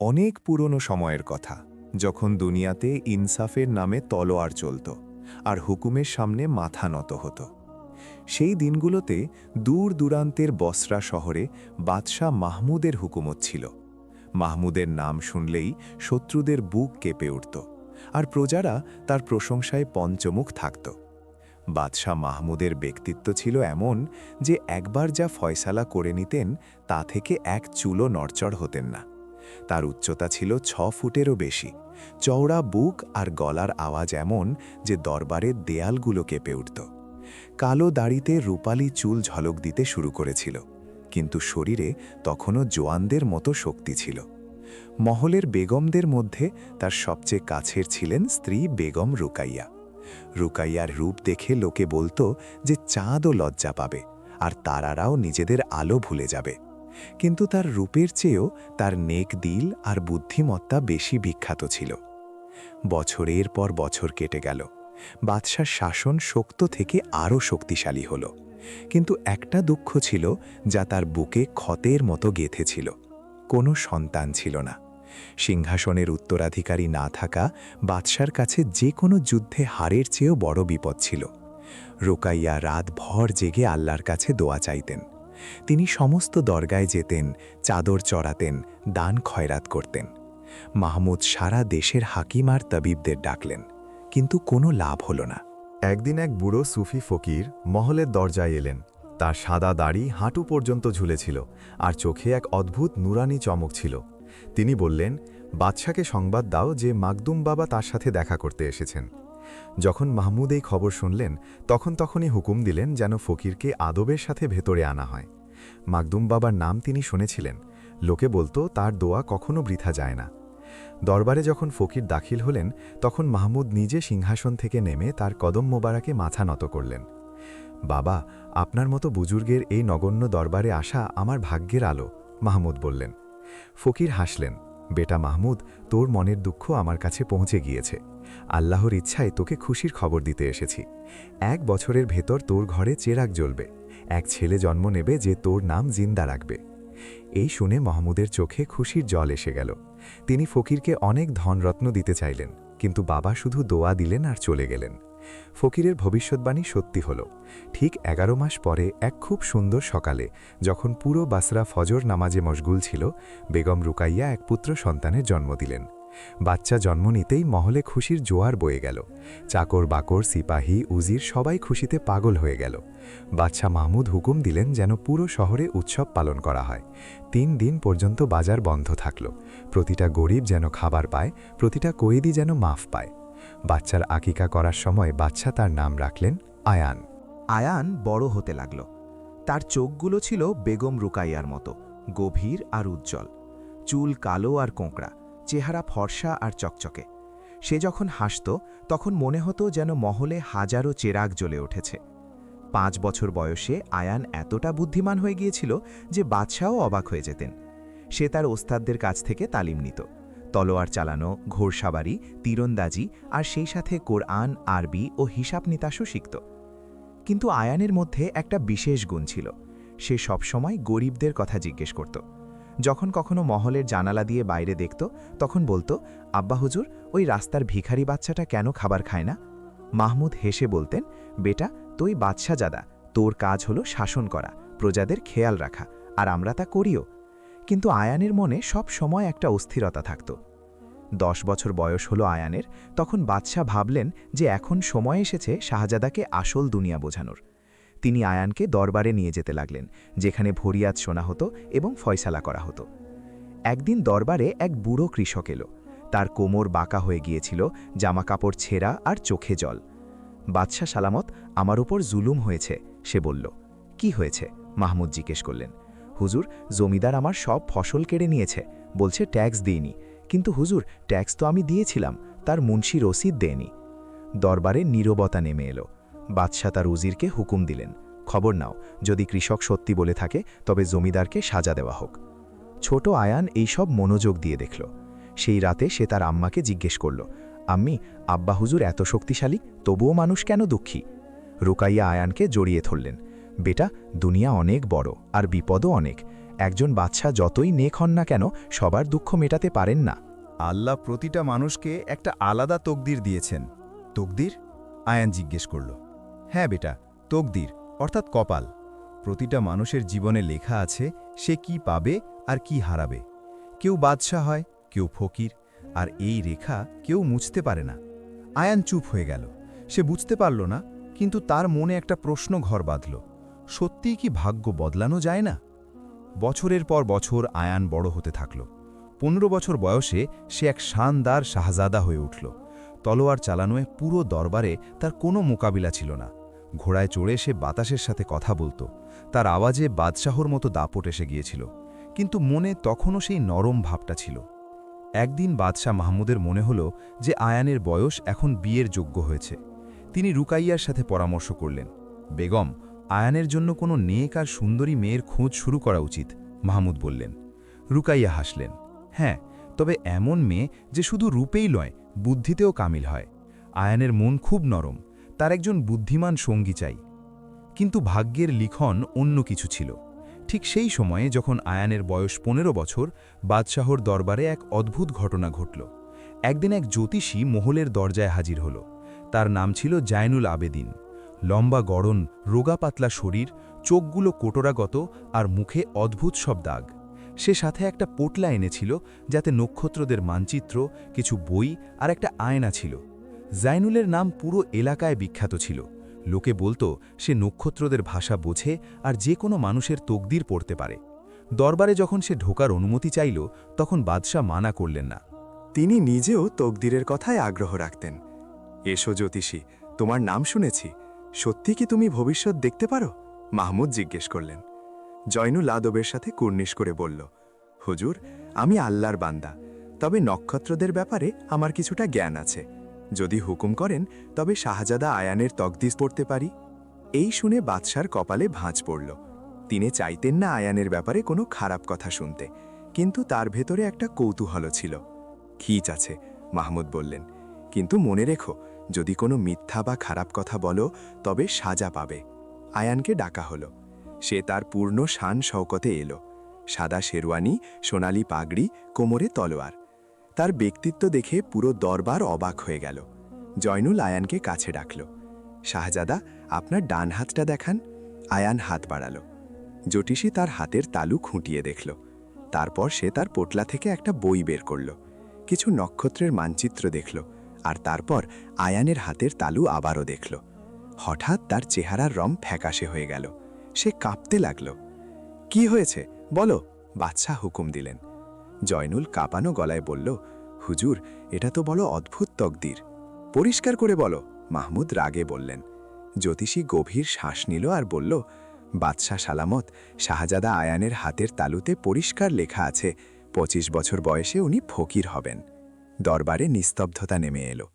অনেক পুরনো সময়ের কথা, যখন দুনিয়াতে ইনসাফের নামে তলোয়ার চলত আর হুকুমের সামনে মাথা নত হতো। সেই দিনগুলোতে দূর দূরান্তের বসরা শহরে বাদশাহ মাহমুদের হুকুমত ছিল। মাহমুদের নাম শুনলেই শত্রুদের বুক কেঁপে উঠত, আর প্রজারা তার প্রশংসায় পঞ্চমুখ থাকত। বাদশাহ মাহমুদের ব্যক্তিত্ব ছিল এমন যে একবার যা ফয়সালা করে নিতেন তা থেকে এক চুলও নড়চড় হতেন না। তার উচ্চতা ছিল 6 ফুটেরও বেশি, চওড়া বুক আর গলার আওয়াজ এমন যে দরবারের দেয়ালগুলো কেঁপে উঠত। কালো দাড়িতে রূপালি চুল ঝলক দিতে শুরু করেছিল, কিন্তু শরীরে তখনও জোয়ানদের মতো শক্তি ছিল। মহলের বেগমদের মধ্যে তার সবচেয়ে কাছের ছিলেন স্ত্রী বেগম রুকাইয়া। রুকাইয়ার রূপ দেখে লোকে বলতো যে চাঁদও লজ্জা পাবে, আর তারারাও নিজেদের আলো ভুলে যাবে। কিন্তু তার রূপের চেয়েও তার নেক দিল আর বুদ্ধিমত্তা বেশি বিখ্যাত ছিল। বছরের পর বছর কেটে গেল, বাদশার শাসন শক্ত থেকে আরও শক্তিশালী হল। কিন্তু একটা দুঃখ ছিল যা তার বুকে ক্ষতের মতো গেঁথেছিল: কোনো সন্তান ছিল না। সিংহাসনের উত্তরাধিকারী না থাকা বাদশার কাছে যে কোনো যুদ্ধে হারের চেয়েও বড় বিপদ ছিল। রুকাইয়া রাত ভর জেগে আল্লাহর কাছে দোয়া চাইতেন। তিনি সমস্ত দরগায় যেতেন, চাদর চড়াতেন, দান খয়রাত করতেন। মাহমুদ সারা দেশের হাকিম আর তবিবদের ডাকলেন, কিন্তু কোনো লাভ হল না। একদিন এক বুড়ো সুফি ফকির মহলের দরজায় এলেন। তার সাদা দাড়ি হাঁটু পর্যন্ত ঝুলেছিল, আর চোখে এক অদ্ভুত নুরানি চমক ছিল। তিনি বললেন, বাদশাকে সংবাদ দাও যে মাকদুম বাবা তার সাথে দেখা করতে এসেছেন। যখন মাহমুদ এই খবর শুনলেন, তখনই হুকুম দিলেন যেন ফকিরকে আদবের সাথে ভেতরে আনা হয়। মাকদুম বাবার নাম তিনি শুনেছিলেন, লোকে বলতো তার দোয়া কখনো বৃথা যায় না। দরবারে যখন ফকির দাখিল হলেন, তখন মাহমুদ নিজে সিংহাসন থেকে নেমে তার কদম মোবারকে মাথা নত করলেন। বাবা, আপনার মতো বুজুর্গের এই নগণ্য দরবারে আসা আমার ভাগ্যের আলো, মাহমুদ বললেন। ফকির হাসলেন, বেটা মাহমুদ, তোর মনের দুঃখ আমার কাছে পৌঁছে গিয়েছে। আল্লাহর ইচ্ছায় তোকে খুশির খবর দিতে এসেছি। 1 বছরের ভেতর তোর ঘরে চেরাগ জ্বলবে, এক ছেলে জন্ম নেবে যে তোর নাম জিন্দা রাখবে। এই শুনে মাহমুদের চোখে খুশির জল এসে গেল। তিনি ফকিরকে অনেক ধনরত্ন দিতে চাইলেন, কিন্তু বাবা শুধু দোয়া দিলেন আর চলে গেলেন। ফকিরের ভবিষ্যৎবাণী সত্যি হল। ঠিক 11 মাস পরে এক খুব সুন্দর সকালে, যখন পুরো বাসরা ফজর নামাজে মশগুল ছিল, বেগম রুকাইয়া এক পুত্র সন্তানের জন্ম দিলেন। বাচ্চা জন্ম নিতেই মহলে খুশির জোয়ার বয়ে গেল। চাকর বাকর, সিপাহী, উজির সবাই খুশিতে পাগল হয়ে গেল। বাদশাহ মাহমুদ হুকুম দিলেন যেন পুরো শহরে উৎসব পালন করা হয়। 3 দিন পর্যন্ত বাজার বন্ধ থাকল। প্রতিটা গরিব যেন খাবার পায়, প্রতিটা কয়েদি যেন মাফ পায়। বাচ্চার আকিকা করার সময় বাদশাহ তার নাম রাখলেন আয়ান। আয়ান বড় হতে লাগল। তার চোখগুলো ছিল বেগম রুকাইয়ার মতো, গভীর আর উজ্জ্বল। চুল কালো আর কোঁকড়া, চেহারা ফর্সা আর চকচকে। সে যখন হাসত, তখন মনে হতো যেন মহলে হাজারো চেরাগ জ্বলে উঠেছে। 5 বছর বয়সে আয়ান এতটা বুদ্ধিমান হয়ে গিয়েছিল যে বাদশাও অবাক হয়ে যেতেন। সে তার ওস্তাদদের কাছ থেকে তালিম নিত: তলোয়ার চালানো, ঘোড়সাবারি, তীরন্দাজি, আর সেই সাথে কোরআন, আরবি ও হিসাব নিতাসও শিখত। কিন্তু আয়ানের মধ্যে একটা বিশেষ গুণ ছিল: সে সবসময় গরিবদের কথা জিজ্ঞেস করত। যখন কখনো মহলের জানালা দিয়ে বাইরে দেখত, তখন বলতো, আব্বা হুজুর, ওই রাস্তার ভিখারি বাচ্চাটা কেন খাবার খায় না? মাহমুদ হেসে বলতেন, বেটা, তুই বাদশাজাদা, তোর কাজ হলো শাসন করা, প্রজাদের খেয়াল রাখা, আর আমরা তা করিও। কিন্তু আয়ানের মনে সব সময় একটা অস্থিরতা থাকত। 10 বছর বয়স হলো আয়ানের, তখন বাদশাহ ভাবলেন যে এখন সময় এসেছে শাহজাদাকে আসল দুনিয়া বোঝানোর। তিনি আয়ানকে দরবারে নিয়ে যেতে লাগলেন, যেখানে ফরিয়াদ শোনা হতো এবং ফয়সালা করা হতো। একদিন দরবারে এক বুড়ো কৃষক এলো। তার কোমর বাঁকা হয়ে গিয়েছিল, জামাকাপড় ছেঁড়া আর চোখে জল। বাদশাহ সালামত, আমার উপর জুলুম হয়েছে, সে বলল। কি হয়েছে? মাহমুদ জিজ্ঞেস করলেন। হুজুর, জমিদার আমার সব ফসল কেড়ে নিয়েছে, বলছে ট্যাক্স দিইনি। কিন্তু হুজুর, ট্যাক্স তো আমি দিয়েছিলাম, তার মুন্সি রসিদ দেয়নি। দরবারে নীরবতা নেমে এলো। বাদশাহ তার উজিরকে হুকুম দিলেন, খবর নাও, যদি কৃষক সত্যি বলে থাকে তবে জমিদারকে সাজা দেওয়া হোক। ছোট আয়ান এইসব মনোযোগ দিয়ে দেখল। সেই রাতে সে তার আম্মাকে জিজ্ঞেস করল, আম্মি, আব্বা হুজুর এত শক্তিশালী, তবুও মানুষ কেন দুঃখী? রুকাইয়া আয়ানকে জড়িয়ে ধরলেন, বেটা, দুনিয়া অনেক বড় আর বিপদও অনেক। একজন বাদশা যতই নেক হন না কেন সবার দুঃখ মেটাতে পারেন না। আল্লাহ প্রতিটা মানুষকে একটা আলাদা তকদির দিয়েছেন। তকদির? আয়ান জিজ্ঞেস করল। হ্যাঁ বেটা, তকদির অর্থাৎ কপাল। প্রতিটা মানুষের জীবনে লেখা আছে সে কি পাবে আর কি হারাবে। কেউ বাদশা হয়, কেউ ফকির, আর এই রেখা কেউ মুছতে পারে না। আয়ান চুপ হয়ে গেল। সে বুঝতে পারল না, কিন্তু তার মনে একটা প্রশ্ন ঘর বাঁধল। সত্যিই কি ভাগ্য বদলানো যায় না? বছরের পর বছর আয়ান বড় হতে থাকল। 15 বছর বয়সে সে এক শানদার শাহজাদা হয়ে উঠল। তলোয়ার চালানোয় পুরো দরবারে তার কোনো মোকাবিলা ছিল না। ঘোড়ায় চড়ে সে বাতাসের সাথে কথা বলতো। তার আওয়াজে বাদশাহর মতো দাপট এসে গিয়েছিল, কিন্তু মনে তখনও সেই নরম ভাবটা ছিল। একদিন বাদশাহ মাহমুদের মনে হলো যে আয়ানের বয়স এখন বিয়ের যোগ্য হয়েছে। তিনি রুকাইয়ার সাথে পরামর্শ করলেন। বেগম, আয়ানের জন্য কোনো নেক আর সুন্দরী মেয়ের খোঁজ শুরু করা উচিত, মাহমুদ বললেন। রুকাইয়া হাসলেন। হ্যাঁ, তবে এমন মেয়ে যে শুধু রূপেই নয়, বুদ্ধিতেও কামিল হয়। আয়ানের মন খুব নরম, তার একজন বুদ্ধিমান সঙ্গী চাই। কিন্তু ভাগ্যের লিখন অন্য কিছু ছিল। ঠিক সেই সময়ে যখন আয়ানের বয়স 15 বছর, বাদশাহর দরবারে এক অদ্ভুত ঘটনা ঘটল। একদিন এক জ্যোতিষী মহলের দরজায় হাজির হল। তার নাম ছিল জাইনুল আবেদিন। লম্বা গড়ন, রোগা পাতলা শরীর, চোখগুলো কোটরাগত আর মুখে অদ্ভুত সব দাগ। সে সাথে একটা পোটলা এনেছিল, যাতে নক্ষত্রদের মানচিত্র, কিছু বই আর একটা আয়না ছিল। জাইনুলের নাম পুরো এলাকায় বিখ্যাত ছিল। লোকে বলতো সে নক্ষত্রদের ভাষা বোঝে আর যে কোনো মানুষের তকদির পড়তে পারে। দরবারে যখন সে ঢোকার অনুমতি চাইল, তখন বাদশাহ মানা করলেন না। তিনি নিজেও তকদিরের কথায় আগ্রহ রাখতেন। এসো জ্যোতিষী, তোমার নাম শুনেছি। সত্যি কি তুমি ভবিষ্যৎ দেখতে পারো? মাহমুদ জিজ্ঞেস করলেন। জয়নুল আদবের সাথে কুর্নিশ করে বলল, হুজুর, আমি আল্লাহর বান্দা, তবে নক্ষত্রদের ব্যাপারে আমার কিছুটা জ্ঞান আছে। যদি হুকুম করেন তবে শাহজাদা আয়ানের তকদিস পড়তে পারি। এই শুনে বাদশার কপালে ভাঁজ পড়ল। তিনি চাইতেন না আয়ানের ব্যাপারে কোনো খারাপ কথা শুনতে, কিন্তু তার ভেতরে একটা কৌতূহল ছিল। খিচ আছে, মাহমুদ বললেন, কিন্তু মনে রেখো, যদি কোনো মিথ্যা বা খারাপ কথা বলো তবে সাজা পাবে। আয়ানকে ডাকা হলো। সে তার পূর্ণ শান শওকতে এলো। সাদা শেরওয়ানি, সোনালি পাগড়ি, কোমরে তলোয়ার। তার ব্যক্তিত্ব দেখে পুরো দরবার অবাক হয়ে গেল। জয়নুল আয়ানকে কাছে ডাকল। শাহজাদা, আপনার ডান হাতটা দেখান। আয়ান হাত বাড়াল। জ্যোতিষী তার হাতের তালু খুঁটিয়ে দেখল। তারপর সে তার পোটলা থেকে একটা বই বের করল। কিছু নক্ষত্রের মানচিত্র দেখল, আর তারপর আয়ানের হাতের তালু আবারও দেখল। হঠাৎ তার চেহারার রং ফ্যাকাশে হয়ে গেল। সে কাঁপতে লাগল। কি হয়েছে বলো, বাদশাহ হুকুম দিলেন। জয়নুল কাঁপানো গলায় বলল, হুজুর, এটা তো বড় অদ্ভুত তকদির। পরিষ্কার করে বলো, মাহমুদ রাগে বললেন। জ্যোতিষী গভীর শ্বাস নিল আর বলল, বাদশাহ সালামত, শাহজাদা আয়ানের হাতের তালুতে পরিষ্কার লেখা আছে 25 বছর বয়সে উনি ফকির হবেন। দরবারে নিস্তব্ধতা নেমে এলো।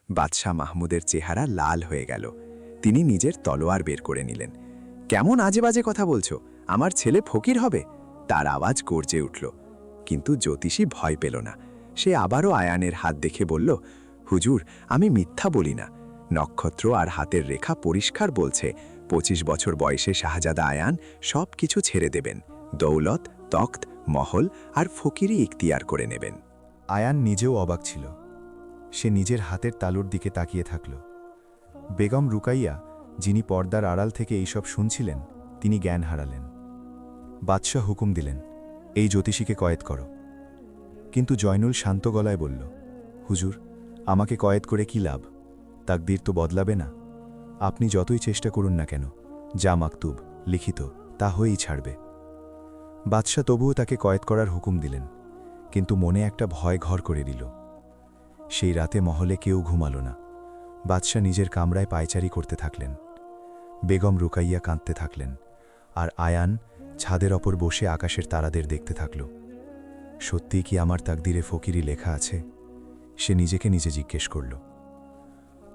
বাদশাহ মাহমুদের চেহারা লাল হয়ে গেল। তিনি নিজের তলোয়ার বের করে নিলেন। কেমন আজে বাজে কথা বলছো? আমার ছেলে ফকির হবে? তার আওয়াজ গর্জে উঠল। কিন্তু জ্যোতিষী ভয় পেল না। সে আবারও আয়ানের হাত দেখে বলল, হুজুর, আমি মিথ্যা বলি না। নক্ষত্র আর হাতের রেখা পরিষ্কার বলছে 25 বছর বয়সে শাহজাদা আয়ান সব কিছু ছেড়ে দেবেন। দৌলত, তখ্ত, মহল আর ফকিরি ইখতিয়ার করে নেবেন। আয়ান নিজেও অবাক ছিল। সে নিজের হাতের তালুর দিকে তাকিয়ে থাকল। বেগম রুকাইয়া, যিনি পর্দার আড়াল থেকে এইসব শুনছিলেন, তিনি জ্ঞান হারালেন। বাদশাহ হুকুম দিলেন, এই জ্যোতিষীকে কয়েদ করো। কিন্তু জয়নুল শান্ত গলায় বলল, হুজুর, আমাকে কয়েদ করে কি লাভ? তাকদীর তো বদলাবে না। আপনি যতই চেষ্টা করুন না কেন, যা মাকতুব, লিখিত, তা হয়েই ছাড়বে। বাদশাহ তবুও তাকে কয়েদ করার হুকুম দিলেন, কিন্তু মনে একটা ভয় ঘর করে দিল। সেই রাতে মহলে কেউ ঘুমালো না। বাদশাহ নিজের কামরায় পায়চারি করতে থাকলেন। বেগম রুকাইয়া কাঁদতে থাকলেন, আর আয়ান ছাদের ওপর বসে আকাশের তারাদের দেখতে থাকল। সত্যিই কি আমার তাকদিরে ফকিরি লেখা আছে? সে নিজেকে নিজে জিজ্ঞেস করল।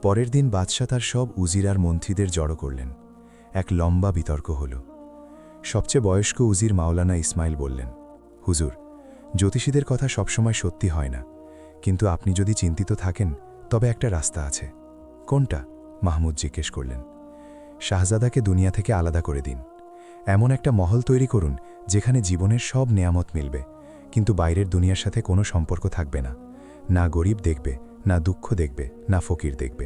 পরের দিন বাদশাহ তার সব উজির আর মন্ত্রীদের জড়ো করলেন। এক লম্বা বিতর্ক হল। সবচেয়ে বয়স্ক উজির মাওলানা ইসমাইল বললেন, হুজুর, জ্যোতিষীদের কথা সবসময় সত্যি হয় না, কিন্তু আপনি যদি চিন্তিত থাকেন তবে একটা রাস্তা আছে। কোনটা? মাহমুদ জিজ্ঞেস করলেন। শাহজাদাকে দুনিয়া থেকে আলাদা করে দিন। এমন একটা মহল তৈরি করুন যেখানে জীবনের সব নেয়ামত মিলবে, কিন্তু বাইরের দুনিয়ার সাথে কোনো সম্পর্ক থাকবে না। না গরিব দেখবে, না দুঃখ দেখবে, না ফকির দেখবে।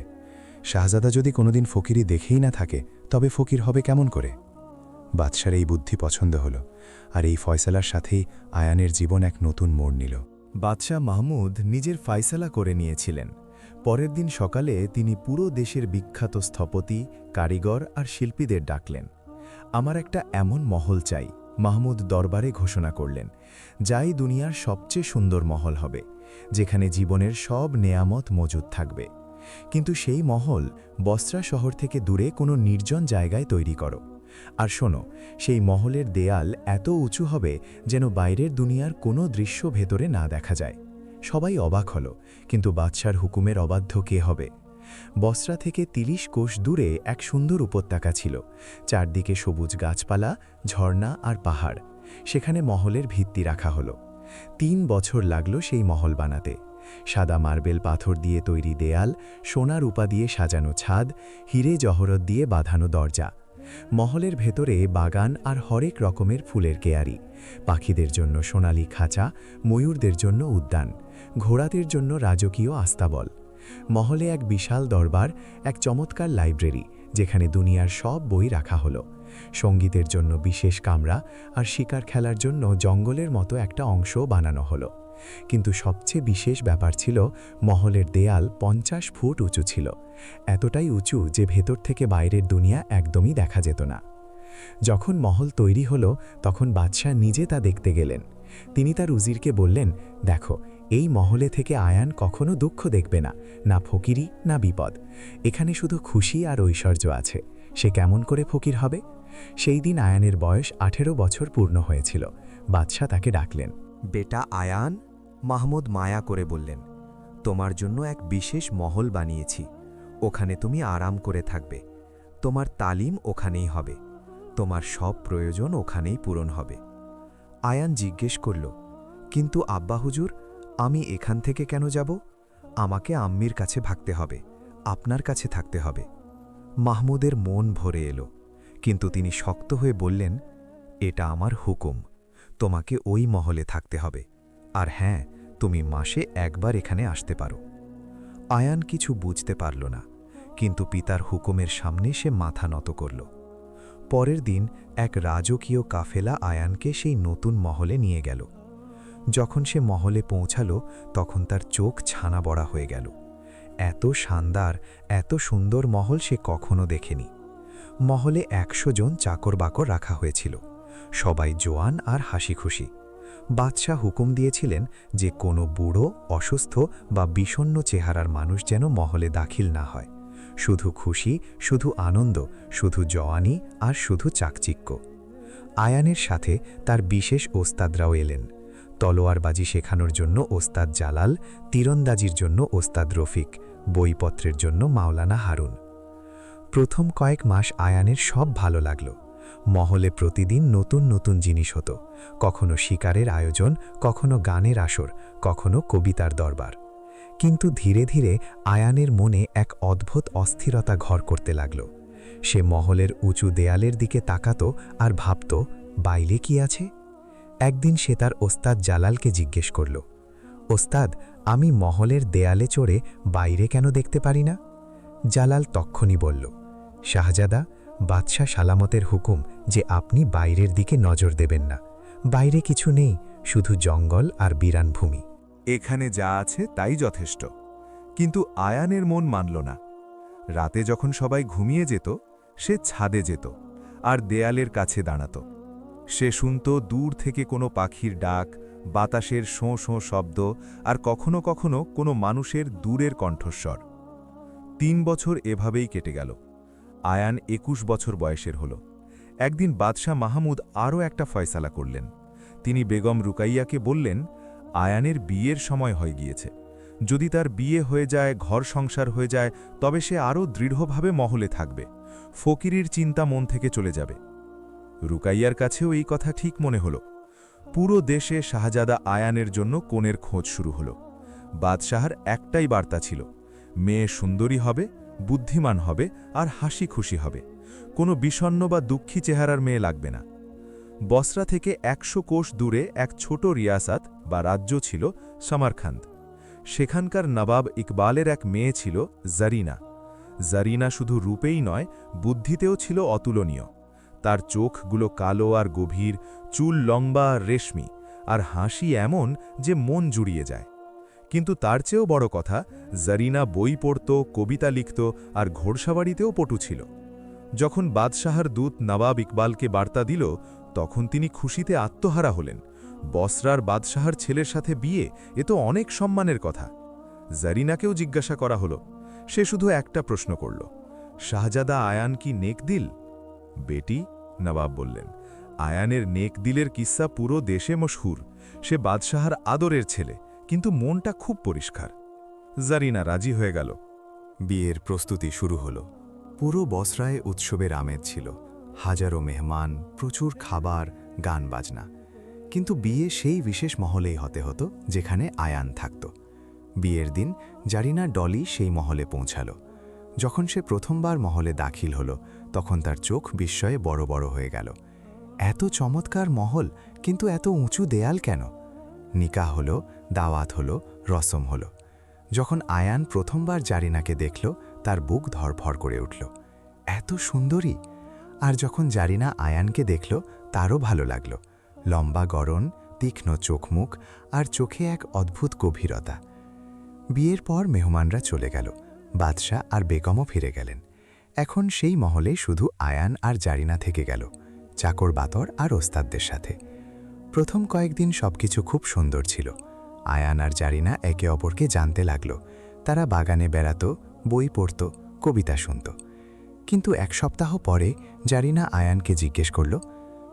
শাহজাদা যদি কোনোদিন ফকিরি দেখেই না থাকে, তবে ফকির হবে কেমন করে? বাদশার এই বুদ্ধি পছন্দ হলো, আর এই ফয়সালার সাথেই আয়ানের জীবন এক নতুন মোড় নিল। বাদশাহ মাহমুদ নিজের ফায়সালা করে নিয়েছিলেন। পরের দিন সকালে তিনি পুরো দেশের বিখ্যাত স্থপতি, কারিগর আর শিল্পীদের ডাকলেন। আমার একটা এমন মহল চাই, মাহমুদ দরবারে ঘোষণা করলেন, যাই দুনিয়ার সবচেয়ে সুন্দর মহল হবে, যেখানে জীবনের সব নেয়ামত মজুদ থাকবে। কিন্তু সেই মহল বসরা শহর থেকে দূরে কোনো নির্জন জায়গায় তৈরি করো। আর শোনো, সেই মহলের দেয়াল এত উঁচু হবে যেন বাইরের দুনিয়ার কোনো দৃশ্য ভেতরে না দেখা যায়। সবাই অবাক হল, কিন্তু বাদশার হুকুমের অবাধ্য কে হবে? বসরা থেকে ৩০ কোষ দূরে এক সুন্দর উপত্যকা ছিল, চারদিকে সবুজ গাছপালা, ঝর্ণা আর পাহাড়। সেখানে মহলের ভিত্তি রাখা হলো। ৩ বছর লাগলো সেই মহল বানাতে। সাদা মার্বেল পাথর দিয়ে তৈরি দেয়াল, সোনা রূপা দিয়ে সাজানো ছাদ, হিরে জহরত দিয়ে বাঁধানো দরজা। মহলের ভেতরে বাগান আর হরেক রকমের ফুলের কেয়ারি, পাখিদের জন্য সোনালি খাঁচা, ময়ূরদের জন্য উদ্যান, ঘোড়াদের জন্য রাজকীয় আস্তাবল। মহলে এক বিশাল দরবার, এক চমৎকার লাইব্রেরি, যেখানে দুনিয়ার সব বই রাখা হলো। সঙ্গীতের জন্য বিশেষ কামরা, আর শিকার খেলার জন্য জঙ্গলের মতো একটা অংশও বানানো হলো। কিন্তু সবচেয়ে বিশেষ ব্যাপার ছিল, মহলের দেয়াল 50 ফুট উঁচু ছিল, এতটাই উঁচু যে ভেতর থেকে বাইরের দুনিয়া একদমই দেখা যেত না। যখন মহল তৈরি হলো, তখন বাদশাহ নিজে তা দেখতে গেলেন। তিনি তার উজিরকে বললেন, দেখো, এই মহলে থেকে আয়ান কখনো দুঃখ দেখবে না, না ফকিরি না বিপদ। এখানে শুধু খুশি আর ঐশ্বর্য আছে। সে কেমন করে ফকির হবে? সেই দিন আয়ানের বয়স 18 বছর পূর্ণ হয়েছিল। বাদশাহ তাকে ডাকলেন। বেটা আয়ান, মাহমুদ মায়া করে বললেন, তোমার জন্য এক বিশেষ মহল বানিয়েছি। ওখানে তুমি আরাম করে থাকবে। তোমার তালিম ওখানেই হবে। তোমার সব প্রয়োজন ওখানেই পূরণ হবে। আয়ান জিজ্ঞেস করল, কিন্তু আব্বা হুজুর, আমি এখান থেকে কেন যাব? আমাকে আম্মির কাছে ভাগতে হবে, আপনার কাছে থাকতে হবে। মাহমুদের মন ভরে এলো, কিন্তু তিনি শক্ত হয়ে বললেন, এটা আমার হুকুম, তোমাকে ওই মহলে থাকতে হবে। আর হ্যাঁ, তুমি মাসে একবার এখানে আসতে পারো। আয়ান কিছু বুঝতে পারল না, কিন্তু পিতার হুকুমের সামনে সে মাথা নত করল। পরের দিন এক রাজকীয় কাফেলা আয়ানকে সেই নতুন মহলে নিয়ে গেল। যখন সে মহলে পৌঁছাল, তখন তার চোখ ছানা বড়া হয়ে গেল। এত শানদার, এত সুন্দর মহল সে কখনো দেখেনি। মহলে 100 জন চাকর বাকর রাখা হয়েছিল, সবাই জোয়ান আর হাসি খুশি। বাদশাহ হুকুম দিয়েছিলেন যে কোনো বুড়ো, অসুস্থ বা বিষণ্ণ চেহারার মানুষ যেন মহলে দাখিল না হয়। শুধু খুশি, শুধু আনন্দ, শুধু জওয়ানি আর শুধু চাকচিক্য। আয়ানের সাথে তার বিশেষ ওস্তাদরাও এলেন। তলোয়ারবাজি শেখানোর জন্য ওস্তাদ জালাল, তীরন্দাজির জন্য ওস্তাদ রফিক, বইপত্রের জন্য মাওলানা হারুন। প্রথম কয়েক মাস আয়ানের সব ভালো লাগল। মহলে প্রতিদিন নতুন নতুন জিনিস হতো, কখনো শিকারের আয়োজন, কখনো গানের আসর, কখনো কবিতার দরবার। কিন্তু ধীরে ধীরে আয়ানের মনে এক অদ্ভুত অস্থিরতা ঘর করতে লাগল। সে মহলের উঁচু দেয়ালের দিকে তাকাত আর ভাবত, বাইরে কি আছে? একদিন সে তার ওস্তাদ জালালকে জিজ্ঞেস করল, ওস্তাদ, আমি মহলের দেয়ালে চড়ে বাইরে কেন দেখতে পারি না? জালাল তক্ষুনি বলল, শাহজাদা, বাদশাহ সালামতের হুকুম যে আপনি বাইরের দিকে নজর দেবেন না। বাইরে কিছু নেই, শুধু জঙ্গল আর বিরান ভূমি। এখানে যা আছে তাই যথেষ্ট। কিন্তু আয়ানের মন মানল না। রাতে যখন সবাই ঘুমিয়ে যেত, সে ছাদে যেত আর দেয়ালের কাছে দাঁড়াত। সে শুনত দূর থেকে কোনো পাখির ডাক, বাতাসের শোঁ শোঁ শব্দ, আর কখনো কখনো কোনো মানুষের দূরের কণ্ঠস্বর। 3 বছর এভাবেই কেটে গেল। আয়ান 21 বছর বয়সের হল। একদিন বাদশাহ মাহমুদ আরও একটা ফয়সালা করলেন। তিনি বেগম রুকাইয়াকে বললেন, আয়ানের বিয়ের সময় হয়ে গিয়েছে। যদি তার বিয়ে হয়ে যায়, ঘর সংসার হয়ে যায়, তবে সে আরও দৃঢ়ভাবে মহলে থাকবে। ফকিরির চিন্তা মন থেকে চলে যাবে। রুকাইয়ার কাছেও এই কথা ঠিক মনে হল। পুরো দেশে শাহজাদা আয়ানের জন্য কনের খোঁজ শুরু হল। বাদশাহর একটাই বার্তা ছিল, মেয়ে সুন্দরী হবে, বুদ্ধিমান হবে আর হাসি খুশি হবে। কোনো বিষণ্ণ বা দুঃখী চেহারার মেয়ে লাগবে না। বসরা থেকে ১০০ কোষ দূরে এক ছোট রিয়াসাত বা রাজ্য ছিল সামারখান্দ। সেখানকার নবাব ইকবালের এক মেয়ে ছিল জারিনা। জারিনা শুধু রূপেই নয়, বুদ্ধিতেও ছিল অতুলনীয়। তার চোখগুলো কালো আর গভীর, চুল লম্বা আর রেশমি, আর হাসি এমন যে মন জুড়িয়ে যায়। কিন্তু তার চেয়েও বড় কথা, জারিনা বই পড়ত, কবিতা লিখত আর ঘোড়সাবাড়িতেও পটু ছিল। যখন বাদশাহর দূত নবাব ইকবালকে বার্তা দিল, তখন তিনি খুশিতে আত্মহারা হলেন। বসরার বাদশাহর ছেলের সাথে বিয়ে, এ তো অনেক সম্মানের কথা। জারিনাকেও জিজ্ঞাসা করা হলো। সে শুধু একটা প্রশ্ন করল, শাহজাদা আয়ান কি নেকদিল? বেটি, নবাব বললেন, আয়ানের নেকদিলের কিস্সা পুরো দেশে মশহুর। সে বাদশাহর আদরের ছেলে, কিন্তু মনটা খুব পরিষ্কার। জারিনা রাজি হয়ে গেল। বিয়ের প্রস্তুতি শুরু হলো। পুরো বসরায় উৎসবের আমেজ ছিল। হাজারো মেহমান, প্রচুর খাবার, গান বাজনা। কিন্তু বিয়ে সেই বিশেষ মহলেই হতে হতো যেখানে আয়ান থাকত। বিয়ের দিন জারিনা ডলি সেই মহলে পৌঁছাল। যখন সে প্রথমবার মহলে দাখিল হলো, তখন তার চোখ বিস্ময়ে বড় বড় হয়ে গেল। এত চমৎকার মহল, কিন্তু এত উঁচু দেয়াল কেন? নিকাহ হলো, দাওয়াত হলো, রসম হলো। যখন আয়ান প্রথমবার জারিনাকে দেখল, তার বুক ধড়ফড় করে উঠল। এত সুন্দরী! আর যখন জারিনা আয়ানকে দেখল, তারও ভালো লাগল। লম্বা গড়ন, তীক্ষ্ণ চোখমুখ, আর চোখে এক অদ্ভুত গভীরতা। বিয়ের পর মেহমানরা চলে গেল। বাদশাহ আর বেগমও ফিরে গেলেন। এখন সেই মহলে শুধু আয়ান আর জারিনা থেকে গেল, চাকর বাতর আর ওস্তাদদের সাথে। প্রথম কয়েকদিন সবকিছু খুব সুন্দর ছিল। আয়ান আর জারিনা একে অপরকে জানতে লাগল। তারা বাগানে বেড়াত, বই পড়ত, কবিতা শুনত। কিন্তু এক সপ্তাহ পরে জারিনা আয়ানকে জিজ্ঞেস করল,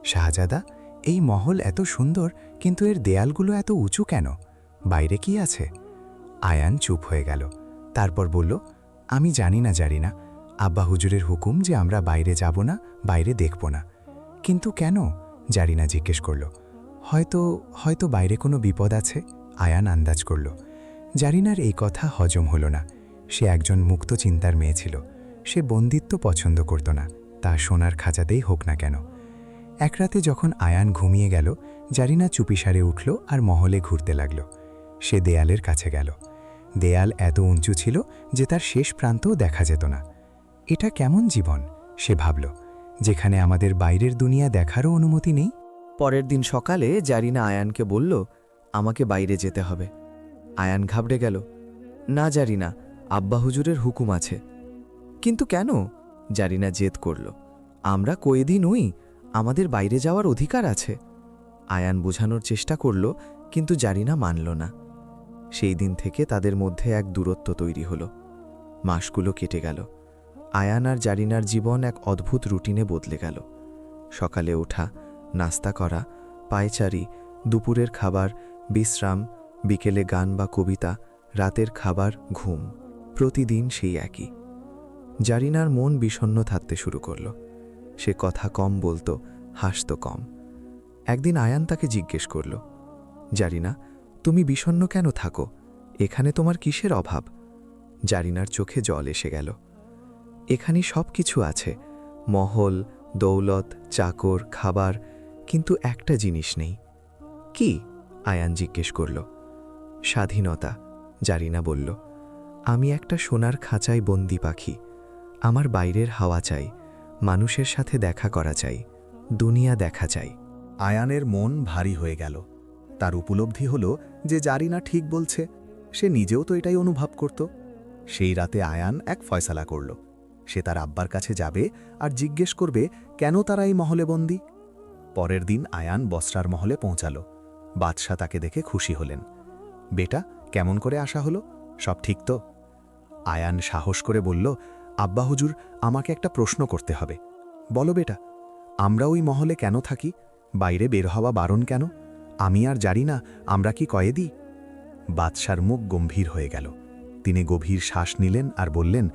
শাহজাদা, এই মহল এত সুন্দর, কিন্তু এর দেয়ালগুলো এত উঁচু কেন? বাইরে কি আছে? আয়ান চুপ হয়ে গেল। তারপর বলল, আমি জানি না জারিনা। আব্বা হুজুরের হুকুম যে আমরা বাইরে যাব না, বাইরে দেখব না। কিন্তু কেন? জারিনা জিজ্ঞেস করল। হয়তো বাইরে কোনো বিপদ আছে, আয়ান আন্দাজ করল। জারিনার এই কথা হজম হল না। সে একজন মুক্ত চিন্তার মেয়ে ছিল। সে বন্দিত্ব পছন্দ করত না, তা সোনার খাঁচাতেই হোক না কেন। এক রাতে যখন আয়ান ঘুমিয়ে গেল, জারিনা চুপিসারে উঠল আর মহলে ঘুরতে লাগল। সে দেয়ালের কাছে গেল। দেয়াল এত উঁচু ছিল যে তার শেষ প্রান্তও দেখা যেত না। এটা কেমন জীবন, সে ভাবল, যেখানে আমাদের বাইরের দুনিয়া দেখারও অনুমতি নেই? পরের দিন সকালে জারিনা আয়ানকে বলল, আমাকে বাইরে যেতে হবে। আয়ান ঘাবড়ে গেল। না জারিনা, আব্বা হুজুরের হুকুম আছে। কিন্তু কেন? জারিনা জেদ করল। আমরা কয়েদি নই, আমাদের বাইরে যাওয়ার অধিকার আছে। আয়ান বোঝানোর চেষ্টা করল, কিন্তু জারিনা মানল না। সেই দিন থেকে তাদের মধ্যে এক দূরত্ব তৈরি হলো। মাসগুলো কেটে গেল। আয়ান আর জারিনার জীবন এক অদ্ভুত রুটিনে বদলে গেল। সকালে ওঠা, নাস্তা করা, পায়চারি, দুপুরের খাবার, বিশ্রাম, বিকেলে গান বা কবিতা, রাতের খাবার, ঘুম, প্রতিদিন সেই একই। জারিনার মন বিষণ্ণ থাকতে শুরু করল। সে কথা কম বলতো, হাসত কম। একদিন আয়ান তাকে জিজ্ঞেস করল, জারিনা, তুমি বিষণ্ণ কেন থাকো? এখানে তোমার কিসের অভাব? জারিনার চোখে জল এসে গেল। এখানে সব কিছু আছে, মহল, দৌলত, চাকর, খাবার, কিন্তু একটা জিনিস নেই। কি? আয়ান জিজ্ঞেস করল। স্বাধীনতা, জারিনা বলল। আমি একটা সোনার খাঁচায় বন্দি পাখি। আমার বাইরের হাওয়া চাই, মানুষের সাথে দেখা করা চাই, দুনিয়া দেখা চাই। আয়ানের মন ভারী হয়ে গেল। তার উপলব্ধি হল যে জারিনা ঠিক বলছে। সে নিজেও তো এটাই অনুভব করত। সেই রাতে আয়ান এক ফয়সালা করল। সে তার আব্বার কাছে যাবে আর জিজ্ঞেস করবে কেন তারা এই মহলে বন্দী। পরের দিন আয়ান বসরার মহলে পৌঁছাল। বাদশাহ তাকে দেখে খুশি হলেন। বেটা, কেমন করে আসা হলো? সব ঠিক তো? আয়ান সাহস করে বলল, আব্বা হুজুর, আমাকে একটা প্রশ্ন করতে হবে। বলো বেটা, আমরা ওই মহলে কেন থাকি? বাইরে বের হওয়া বারণ কেন? আমি আর জারিনা, আমরা কি কয়েদি? বাদশার মুখ গম্ভীর হয়ে গেল। তিনি গভীর শ্বাস নিলেন আর বললেন,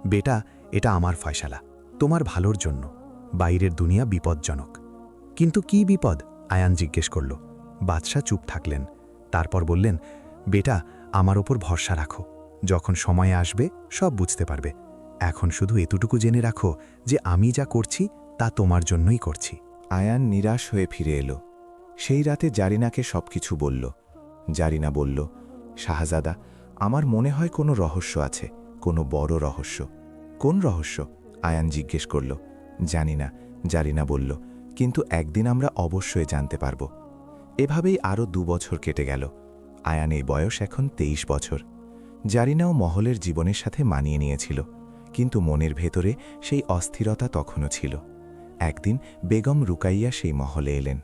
বেটা, এটা আমার ফয়সালা, তোমার ভালোর জন্য। বাইরের দুনিয়া বিপজ্জনক। কিন্তু কি বিপদ? আয়ান জিজ্ঞেস করল। বাদশাহ চুপ থাকলেন। তারপর বললেন, বেটা, আমার ওপর ভরসা রাখো। যখন সময় আসবে সব বুঝতে পারবে। এখন শুধু এতটুকু জেনে রাখো যে আমি যা করছি তা তোমার জন্যই করছি। আয়ান নিরাশ হয়ে ফিরে এলো। সেই রাতে জারিনাকে সবকিছু বলল। জারিনা বলল, শাহজাদা, আমার মনে হয় কোনো রহস্য আছে, কোনো বড় রহস্য। কোন রহস্য? আয়ান জিজ্ঞেস করল। জানি না, জারিনা বলল, কিন্তু একদিন আমরা অবশ্যই জানতে পারব। এভাবেই আরও 2 বছর কেটে গেল। আয়ান এই বয়স এখন 23 বছর। জারিনাও মহলের জীবনের সাথে মানিয়ে নিয়েছিল, কিন্তু মনের ভেতরে সেই অস্থিরতা তখনও ছিল। একদিন বেগম রুকাইয়া সেই মহলে এলেন।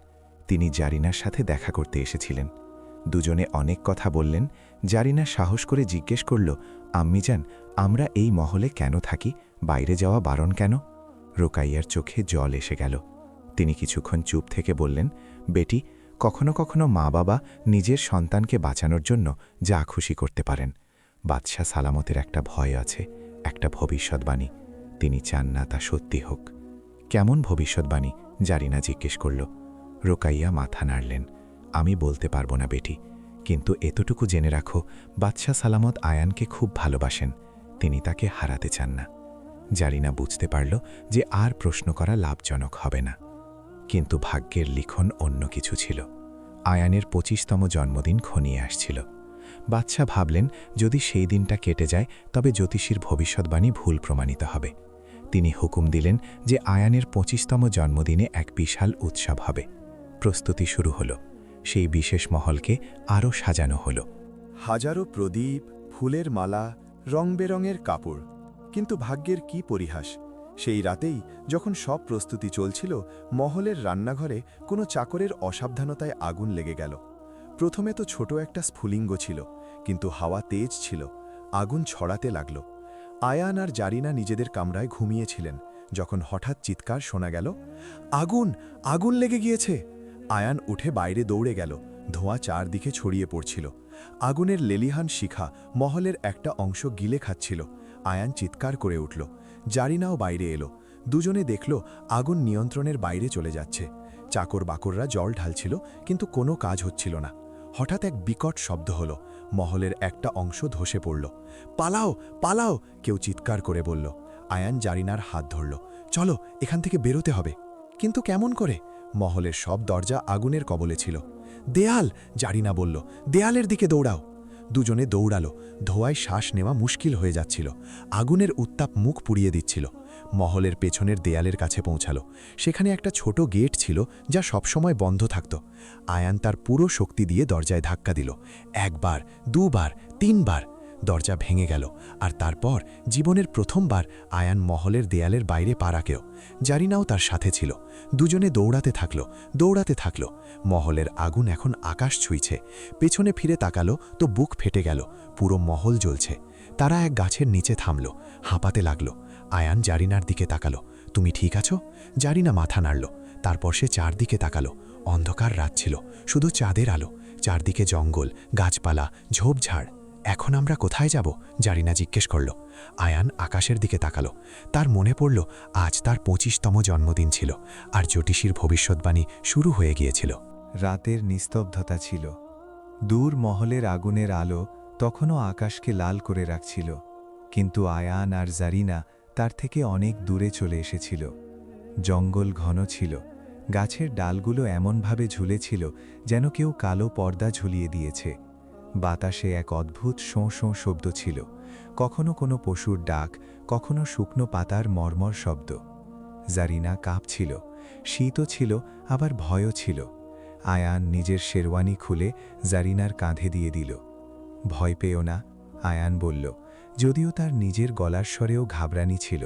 তিনি জারিনার সাথে দেখা করতে এসেছিলেন। দুজনে অনেক কথা বললেন। জারিনা সাহস করে জিজ্ঞেস করল, আম্মিজান, আমরা এই মহলে কেন থাকি? বাইরে যাওয়া বারণ কেন? রুকাইয়ার চোখে জল এসে গেল। তিনি কিছুক্ষণ চুপ থেকে বললেন, বেটি, কখনো কখনো মা বাবা নিজের সন্তানকে বাঁচানোর জন্য যা খুশি করতে পারেন। বাদশাহ সালামতের একটা ভয় আছে, একটা ভবিষ্যৎবাণী। তিনি চান না তা সত্যি হোক। কেমন ভবিষ্যৎবাণী? জারিনা জিজ্ঞেস করল। রুকাইয়া মাথা নাড়লেন। আমি বলতে পারবো না বেটি, কিন্তু এতটুকু জেনে রাখো, বাদশাহ সালামত আয়ানকে খুব ভালোবাসেন। তিনি তাকে হারাতে চান না। জারিনা বুঝতে পারল যে আর প্রশ্ন করা লাভজনক হবে না। কিন্তু ভাগ্যের লিখন অন্য কিছু ছিল। আয়ানের 25তম জন্মদিন ঘনিয়ে আসছিল। বাদশাহ ভাবলেন, যদি সেই দিনটা কেটে যায় তবে জ্যোতিষীর ভবিষ্যৎবাণী ভুল প্রমাণিত হবে। তিনি হুকুম দিলেন যে আয়ানের 25তম জন্মদিনে এক বিশাল উৎসব হবে। প্রস্তুতি শুরু হলো। সেই বিশেষ মহলকে আরও সাজানো হলো। হাজারো প্রদীপ, ফুলের মালা, রংবেরঙের কাপড়। কিন্তু ভাগ্যের কি পরিহাস! সেই রাতেই যখন সব প্রস্তুতি চলছিল, মহলের রান্নাঘরে কোনো চাকরের অসাবধানতায় আগুন লেগে গেল। প্রথমে তো ছোট একটা স্ফুলিঙ্গ ছিল, কিন্তু হাওয়া তেজ ছিল, আগুন ছড়াতে লাগল। আয়ান আর জারিনা নিজেদের কামরায় ঘুমিয়েছিলেন, যখন হঠাৎ চিৎকার শোনা গেল, আগুন, আগুন লেগে গিয়েছে! আয়ান উঠে বাইরে দৌড়ে গেল। ধোঁয়া চারদিকে ছড়িয়ে পড়ছিল। আগুনের লেলিহান শিখা মহলের একটা অংশ গিলে খাচ্ছিল। আয়ান চিৎকার করে উঠল। জারিনাও বাইরে এলো। দুজনে দেখল আগুন নিয়ন্ত্রণের বাইরে চলে যাচ্ছে। চাকর বাকররা জল ঢালছিল, কিন্তু কোনো কাজ হচ্ছিল না। হঠাৎ এক বিকট শব্দ হলো। মহলের একটা অংশ ধসে পড়ল। পালাও, পালাও! কেউ চিৎকার করে বলল। আয়ান জারিনার হাত ধরল। চলো, এখান থেকে বেরোতে হবে। কিন্তু কেমন করে? মহলের সব দরজা আগুনের কবলে ছিল। দেয়াল! জারিনা বলল, দেয়ালের দিকে দৌড়াও। দুজনে দৌড়ালো। ধোঁয়ায় শ্বাস নেওয়া মুশকিল হয়ে যাচ্ছিল। আগুনের উত্তাপ মুখ পুড়িয়ে দিচ্ছিল। মহলের পেছনের দেয়ালের কাছে পৌঁছালো। সেখানে একটা ছোট গেট ছিল, যা সবসময় বন্ধ থাকত। আয়ান তার পুরো শক্তি দিয়ে দরজায় ধাক্কা দিল। 1 বার, 2 বার, 3 বার। দরজা ভেঙে গেল। আর তারপর জীবনের প্রথমবার আয়ান মহলের দেয়ালের বাইরে পা রাখেও। জারিনাও তার সাথে ছিল। দুজনে দৌড়াতে থাকল। মহলের আগুন এখন আকাশ ছুঁইছে। পেছনে ফিরে তাকালো তো বুক ফেটে গেল। পুরো মহল জ্বলছে। তারা এক গাছের নিচে থামল, হাঁপাতে লাগল। আয়ান জারিনার দিকে তাকালো। তুমি ঠিক আছো? জারিনা মাথা নাড়ল। তারপর সে চারদিকে তাকালো। অন্ধকার রাত ছিল, শুধু চাঁদের আলো। চারদিকে জঙ্গল, গাছপালা, ঝোপঝাড়। এখন আমরা কোথায় যাব? জারিনা জিজ্ঞেস করল। আয়ান আকাশের দিকে তাকালো। তার মনে পড়ল আজ তার 25তম জন্মদিন ছিল, আর জ্যোতিষীর ভবিষ্যৎবাণী শুরু হয়ে গিয়েছিল। রাতের নিস্তব্ধতা ছিল। দূর মহলের আগুনের আলো তখনও আকাশকে লাল করে রাখছিল, কিন্তু আয়ান আর জারিনা তার থেকে অনেক দূরে চলে এসেছিল। জঙ্গল ঘন ছিল। গাছের ডালগুলো এমনভাবে ঝুলেছিল যেন কেউ কালো পর্দা ঝুলিয়ে দিয়েছে। বাতাসে এক অদ্ভুত শোঁ শোঁ শব্দ ছিল, কখনো কোনো পশুর ডাক, কখনো শুকনো পাতার মর্মর শব্দ। জারিনা কাঁপছিল। শীতও ছিল, আবার ভয়ও ছিল। আয়ান নিজের শেরওয়ানি খুলে জারিনার কাঁধে দিয়ে দিল। ভয় পেও না, আয়ান বলল, যদিও তার নিজের গলার স্বরেও ঘাবড়ানি ছিল।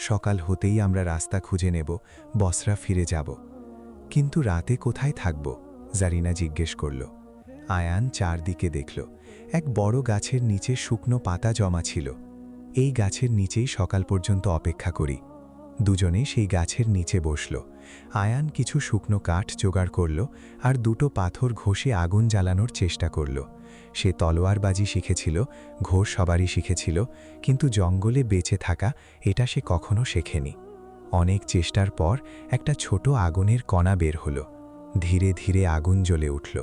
সকাল হতেই আমরা রাস্তা খুঁজে নেব, বসরা ফিরে যাব। কিন্তু রাতে কোথায় থাকব? জারিনা জিজ্ঞেস করল। আয়ান চারদিকে দেখল। এক বড় গাছের নিচে শুকনো পাতা জমা ছিল। এই গাছের নিচেই সকাল পর্যন্ত অপেক্ষা করি। দুজনে সেই গাছের নিচে বসল। আয়ান কিছু শুকনো কাঠ জোগাড় করল আর 2টো পাথর ঘষে আগুন জ্বালানোর চেষ্টা করল। সে তলোয়ারবাজি শিখেছিল, ঘোষ সবারই শিখেছিল, কিন্তু জঙ্গলে বেঁচে থাকা এটা সে কখনো শেখেনি। অনেক চেষ্টার পর একটা ছোট আগুনের কণা বের হল। ধীরে ধীরে আগুন জ্বলে উঠল।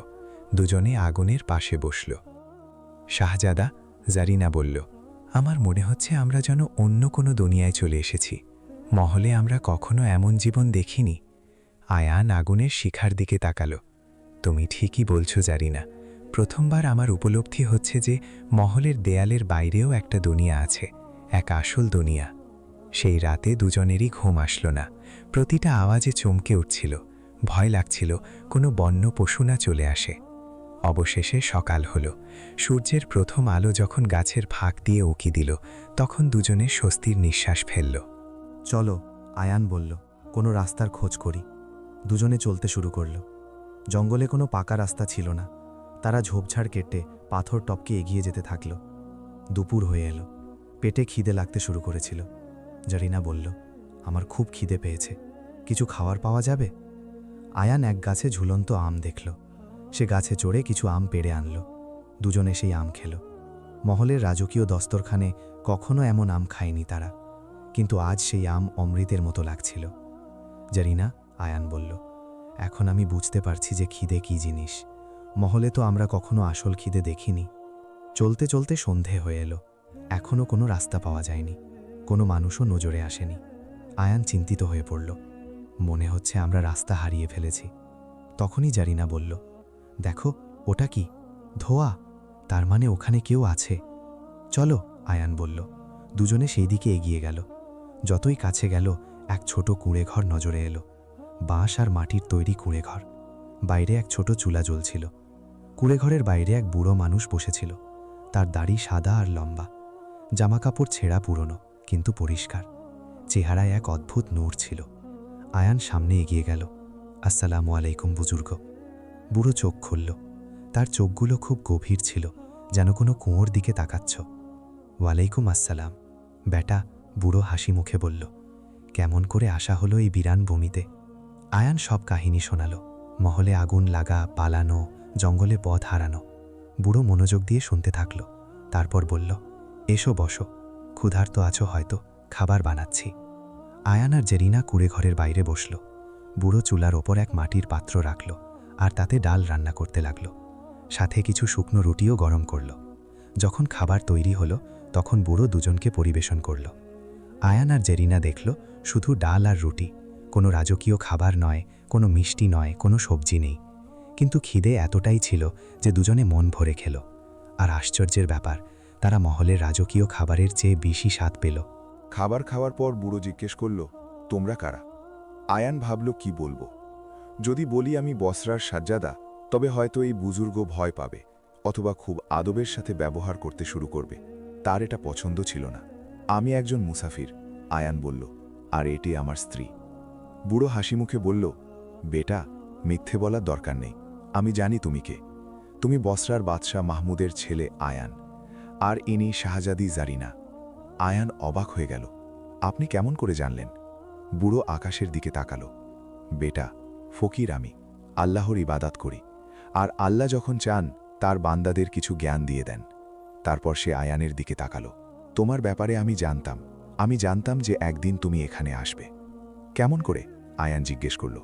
দুজনে আগুনের পাশে বসল। শাহজাদা, জারিনা বলল, আমার মনে হচ্ছে আমরা যেন অন্য কোনো দুনিয়ায় চলে এসেছি। মহলে আমরা কখনো এমন জীবন দেখিনি। আয়ান আগুনের শিখার দিকে তাকালো। তুমি ঠিকই বলছো জারিনা, প্রথমবার আমার উপলব্ধি হচ্ছে যে মহলের দেয়ালের বাইরেও একটা দুনিয়া আছে, এক আসল দুনিয়া। সেই রাতে দুজনেরই ঘুম আসলো না, প্রতিটা আওয়াজে চমকে উঠছিল, ভয় লাগছিল কোনো বন্য পশু না চলে আসে। অবশেষে সকাল হলো, সূর্যের প্রথম আলো যখন গাছের ফাঁক দিয়ে উঁকি দিল, তখন দুজনে স্বস্তির নিঃশ্বাস ফেলল। চলো, আয়ান বলল, কোনো রাস্তার খোঁজ করি। দুজনে চলতে শুরু করল। জঙ্গলে কোনো পাকা রাস্তা ছিল না, তারা ঝোপঝাড় কেটে পাথর টপকে এগিয়ে যেতে থাকল। দুপুর হয়ে এলো, পেটে খিদে লাগতে শুরু করেছিল। জারিনা বলল, আমার খুব খিদে পেয়েছে, কিছু খাওয়ার পাওয়া যাবে? আয়ান এক গাছে ঝুলন্ত আম দেখল, সে গাছে চড়ে কিছু আম পেড়ে আনল। দুজনে সেই আম খেল। মহলের রাজকীয় দস্তরখানে কখনো এমন আম খায়নি তারা, কিন্তু আজ সেই আম অমৃতের মতো লাগছিল। জারিনা, আয়ান বলল, এখন আমি বুঝতে পারছি যে খিদে কী জিনিস। মহলে তো আমরা কখনো আসল খিদে দেখিনি। চলতে চলতে সন্ধে হয়ে এলো, এখনও কোনো রাস্তা পাওয়া যায়নি, কোনো মানুষও নজরে আসেনি। আয়ান চিন্তিত হয়ে পড়ল, মনে হচ্ছে আমরা রাস্তা হারিয়ে ফেলেছি। তখনই জারিনা বলল, দেখো, ওটা কি? ধোঁয়া, তার মানে ওখানে কেউ আছে। চলো, আয়ান বলল। দুজনে সেই দিকে এগিয়ে গেল। যতই কাছে গেল, এক ছোট কুঁড়েঘর নজরে এলো। বাঁশ আর মাটির তৈরি কুঁড়েঘর, বাইরে এক ছোট চুলা জ্বলছিল। কুঁড়েঘরের বাইরে এক বুড়ো মানুষ বসেছিল, তার দাড়ি সাদা আর লম্বা, জামাকাপড় ছেঁড়া পুরনো কিন্তু পরিষ্কার, চেহারায় এক অদ্ভুত নূর ছিল। আয়ান সামনে এগিয়ে গেল। আসসালামু আলাইকুম বুজুর্গ। বুড়ো চোখ খুলল, তার চোখগুলো খুব গভীর ছিল, যেন কোনো কুঁয়োর দিকে তাকাচ্ছ। ওয়ালাইকুম আসসালাম বেটা, বুড়ো হাসি মুখে বলল। কেমন করে আসা হলো এই বিরান ভূমিতে? আয়ান সব কাহিনী শোনাল, মহলে আগুন লাগা, পালানো, জঙ্গলে পথ হারানো। বুড়ো মনোযোগ দিয়ে শুনতে থাকল, তারপর বলল, এসো বসো, ক্ষুধার্ত আছো হয়তো, খাবার বানাচ্ছি। আয়ান আর জেরিনা কুঁড়েঘরের বাইরে বসল। বুড়ো চুলার ওপর এক মাটির পাত্র রাখল আর তাতে ডাল রান্না করতে লাগল, সাথে কিছু শুকনো রুটিও গরম করল। যখন খাবার তৈরি হলো, তখন বুড়ো দুজনকে পরিবেশন করল। আয়ান আর জেরিনা দেখল শুধু ডাল আর রুটি, কোনো রাজকীয় খাবার নয়, কোনো মিষ্টি নয়, কোনো সবজি নেই। কিন্তু খিদে এতটাই ছিল যে দুজনে মন ভরে খেল। আর আশ্চর্যের ব্যাপার, তারা মহলের রাজকীয় খাবারের চেয়ে বেশি স্বাদ পেল। খাবার খাওয়ার পর বুড়ো জিজ্ঞেস করল, তোমরা কারা? আয়ান ভাবল কি বলবো। যদি বলি আমি বসরার সাজ্জাদা, তবে হয়তো এই বুজুর্গ ভয় পাবে অথবা খুব আদবের সাথে ব্যবহার করতে শুরু করবে। তার এটা পছন্দ ছিল না। আমি একজন মুসাফির, আয়ান বলল, আর এটি আমার স্ত্রী। বুড়ো হাসি মুখে বলল, বেটা, মিথ্যে বলার দরকার নেই, আমি জানি তুমি কে। তুমি বসরার বাদশাহ মাহমুদের ছেলে আয়ান, আর ইনি শাহজাদি জারিনা। আয়ান অবাক হয়ে গেল, আপনি কেমন করে জানলেন? বুড়ো আকাশের দিকে তাকালো। বেটা, ফকির আমি, আল্লাহর ইবাদাত করি, আর আল্লাহ যখন চান তার বান্দাদের কিছু জ্ঞান দিয়ে দেন। তারপর সে আয়ানের দিকে তাকালো। তোমার ব্যাপারে আমি জানতাম যে একদিন তুমি এখানে আসবে। কেমন করে? আয়ান জিজ্ঞেস করল।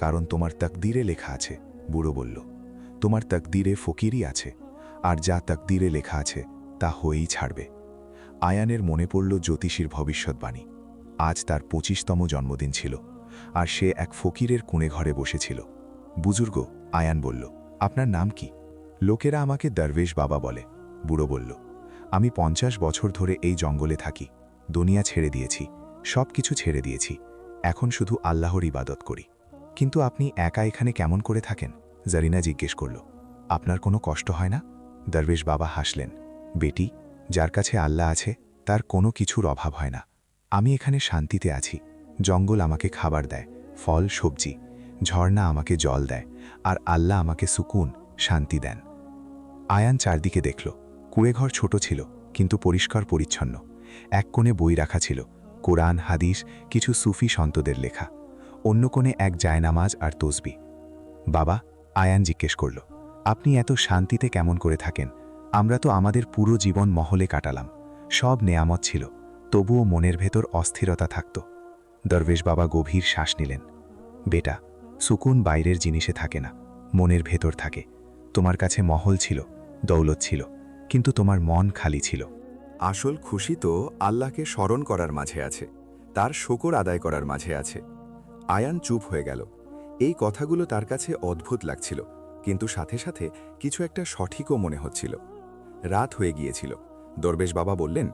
কারণ তোমার তাকদীরে লেখা আছে, বুড়ো বলল। তোমার তাকদীরে ফকিরই আছে, আর যা তাকদীরে লেখা আছে তা হয়েই ছাড়বে। আয়ানের মনে পড়ল জ্যোতিষীর ভবিষ্যৎবাণী। আজ তার 25তম জন্মদিন ছিল, আর সে এক ফকিরের কুঁড়েঘরে বসেছিল। বুজুর্গ, আয়ান বলল, আপনার নাম কি? লোকেরা আমাকে দরবেশ বাবা বলে, বুড়ো বলল। আমি 50 বছর ধরে এই জঙ্গলে থাকি, দুনিয়া ছেড়ে দিয়েছি, সব কিছু ছেড়ে দিয়েছি, এখন শুধু আল্লাহর ইবাদত করি। কিন্তু আপনি একা এখানে কেমন করে থাকেন? জারিনা জিজ্ঞেস করল। আপনার কোনো কষ্ট হয় না? দরবেশ বাবা হাসলেন। বেটি, যার কাছে আল্লাহ আছে তার কোনো কিছুর অভাব হয় না। আমি এখানে শান্তিতে আছি, জঙ্গল আমাকে খাবার দেয়, ফল সবজি, ঝর্ণা আমাকে জল দেয়, আর আল্লাহ আমাকে সুকুন, শান্তি দেন। আয়ান চারদিকে দেখল। কুঁড়েঘর ছোট ছিল, কিন্তু পরিষ্কার পরিচ্ছন্ন। এক কোণে বই রাখা ছিল, কোরআন, হাদিস, কিছু সুফি সন্তদের লেখা। অন্য কোণে এক জায়নামাজ আর তসবি। বাবা, আয়ান জিজ্ঞেস করল, আপনি এত শান্তিতে কেমন করে থাকেন? আমরা তো আমাদের পুরো জীবন মহলে কাটালাম, সব নেয়ামত ছিল, তবুও মনের ভেতর অস্থিরতা থাকত। দরবেশ বাবা গভীর শ্বাস নিলেন। বেটা, সুকুন বাইরের জিনিসে থাকে না, মনের ভেতর থাকে। তোমার কাছে মহল ছিল, দৌলত ছিল, কিন্তু তোমার মন খালি ছিল। আসল খুশি তো আল্লাহকে স্মরণ করার মাঝে আছে, তার শকর আদায় করার মাঝে আছে। আয়ান চুপ হয়ে গেল। এই কথাগুলো তার কাছে অদ্ভুত লাগছিল, কিন্তু সাথে সাথে কিছু একটা সঠিকও মনে হচ্ছিল। রাত হয়ে গিয়েছিল। দরবেশ বাবা বললেন,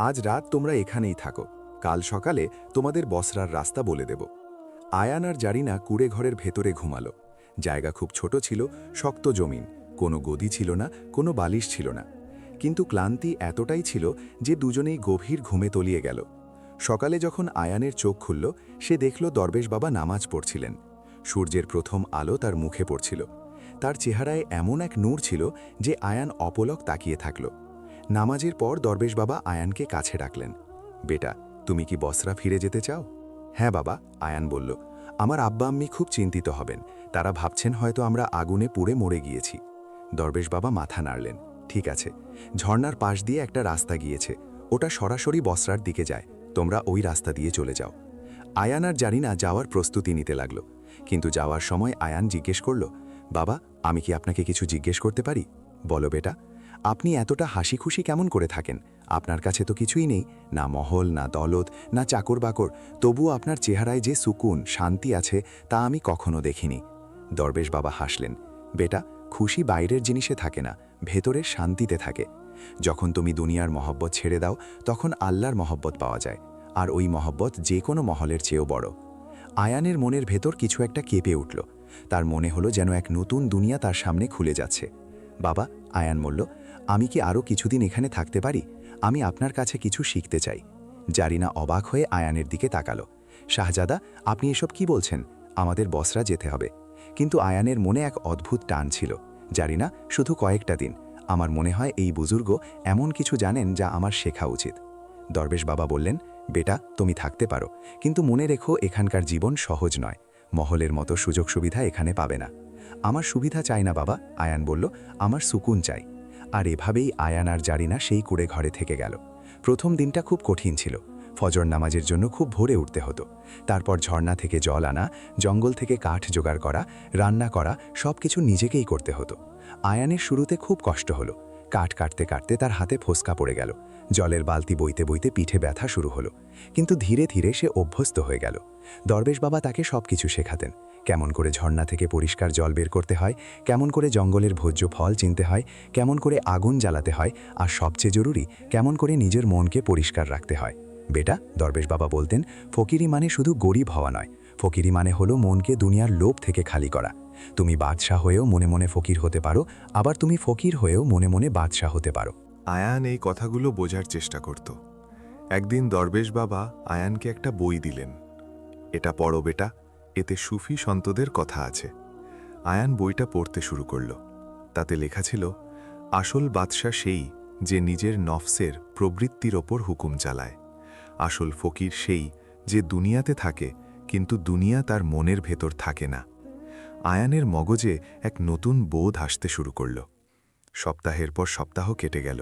আজ রাত তোমরা এখানেই থাকো, কাল সকালে তোমাদের বসরার রাস্তা বলে দেব। আয়ান আর জারিনা কুড়ে ঘরের ভেতরে ঘুমালো। জায়গা খুব ছোট ছিল, শক্ত জমিন, কোনো গদি ছিল না, কোনো বালিশ ছিল না। কিন্তু ক্লান্তি এতটাই ছিল যে দুজনেই গভীর ঘুমে তলিয়ে গেল। সকালে যখন আয়ানের চোখ খুলল, সে দেখল দরবেশ বাবা নামাজ পড়ছিলেন। সূর্যের প্রথম আলো তার মুখে পড়ছিল। তার চেহারায় এমন এক নূর ছিল যে আয়ান অপলক তাকিয়ে থাকল। নামাজের পর দরবেশ বাবা আয়ানকে কাছে ডাকলেন। বেটা, তুমি কি বসরা ফিরে যেতে চাও? হ্যাঁ বাবা, আয়ান বলল। আমার আব্বা আম্মি খুব চিন্তিত হবেন, তারা ভাবছেন হয়তো আমরা আগুনে পুড়ে মরে গিয়েছি। দরবেশ বাবা মাথা নাড়লেন। ঠিক আছে, ঝর্ণার পাশ দিয়ে একটা রাস্তা গিয়েছে, ওটা সরাসরি বসরার দিকে যায়, তোমরা ওই রাস্তা দিয়ে চলে যাও। আয়ান আর জারিনা যাওয়ার প্রস্তুতি নিতে লাগলো। কিন্তু যাওয়ার সময় আয়ান জিজ্ঞেস করল, বাবা, আমি কি আপনাকে কিছু জিজ্ঞেস করতে পারি? বলো বেটা, আপনি এতটা হাসি খুশি কেমন করে থাকেন? আপনার কাছে তো কিছুই নেই, না মহল, না দৌলত, না চাকর বাকর, তবুও আপনার চেহারায় যে সুকুন, শান্তি আছে তা আমি কখনো দেখিনি। দরবেশ বাবা হাসলেন। বেটা, খুশি বাইরের জিনিসে থাকে না, ভেতরের শান্তিতে থাকে। যখন তুমি দুনিয়ার মহব্বত ছেড়ে দাও, তখন আল্লাহর মহব্বত পাওয়া যায়, আর ওই মহব্বত যে কোনো মহলের চেয়েও বড়। আয়ানের মনের ভেতর কিছু একটা কেঁপে উঠল। তার মনে হলো যেন এক নতুন দুনিয়া তার সামনে খুলে যাচ্ছে। বাবা, আয়ান বলল, আমি কি আরও কিছুদিন এখানে থাকতে পারি? আমি আপনার কাছে কিছু শিখতে চাই। জারিনা অবাক হয়ে আয়ানের দিকে তাকালো। শাহজাদা, আপনি এসব কি বলছেন? আমাদের বসরা যেতে হবে। কিন্তু আয়ানের মনে এক অদ্ভুত টান ছিল। জারিনা, শুধু কয়েকটা দিন, আমার মনে হয় এই বুজুর্গ এমন কিছু জানেন যা আমার শেখা উচিত। দরবেশ বাবা বললেন, বেটা, তুমি থাকতে পারো, কিন্তু মনে রেখো এখানকার জীবন সহজ নয়, মহলের মতো সুযোগ সুবিধা এখানে পাবে না। আমার সুবিধা চাই না বাবা, আয়ান বলল, আমার সুকুন চাই। আর এভাবেই আয়ান আর জারিনা সেই কুড়ে ঘরে থেকে গেল। প্রথম দিনটা খুব কঠিন ছিল। ফজর নামাজের জন্য খুব ভোরে উঠতে হতো। তারপর ঝর্ণা থেকে জল আনা, জঙ্গল থেকে কাঠ জোগাড় করা, রান্না করা, সব কিছু নিজেকেই করতে হতো। আয়ানের শুরুতে খুব কষ্ট হলো। কাঠ কাটতে কাটতে তার হাতে ফোসকা পড়ে গেল, জলের বালতি বইতে বইতে পিঠে ব্যথা শুরু হলো। কিন্তু ধীরে ধীরে সে অভ্যস্ত হয়ে গেল। দরবেশ বাবা তাকে সব কিছু শেখাতেন, কেমন করে ঝর্ণা থেকে পরিষ্কার জল বের করতে হয়, কেমন করে জঙ্গলের ভোজ্য ফল চিনতে হয়, কেমন করে আগুন জ্বালাতে হয়, আর সবচেয়ে জরুরি, কেমন করে নিজের মনকে পরিষ্কার রাখতে হয়। বেটা, দরবেশ বাবা বলতেন, ফকিরি মানে শুধু গরিব হওয়া নয়, ফকিরি মানে হলো মনকে দুনিয়ার লোভ থেকে খালি করা। তুমি বাদশাহ হয়েও মনে মনে ফকির হতে পারো, আবার তুমি ফকির হয়েও মনে মনে বাদশাহ হতে পারো। আয়ান এই কথাগুলো বোঝার চেষ্টা করত। একদিন দরবেশ বাবা আয়ানকে একটা বই দিলেন। এটা পড়ো বেটা, এতে সুফি সন্তদের কথা আছে। আয়ান বইটা পড়তে শুরু করল। তাতে লেখা ছিল, আসল বাদশা সেই যে নিজের নফসের প্রবৃত্তির ওপর হুকুম চালায়। আসল ফকির সেই যে দুনিয়াতে থাকে, কিন্তু দুনিয়া তার মনের ভেতর থাকে না। আয়ানের মগজে এক নতুন বোধ আসতে শুরু করল। সপ্তাহের পর সপ্তাহ কেটে গেল।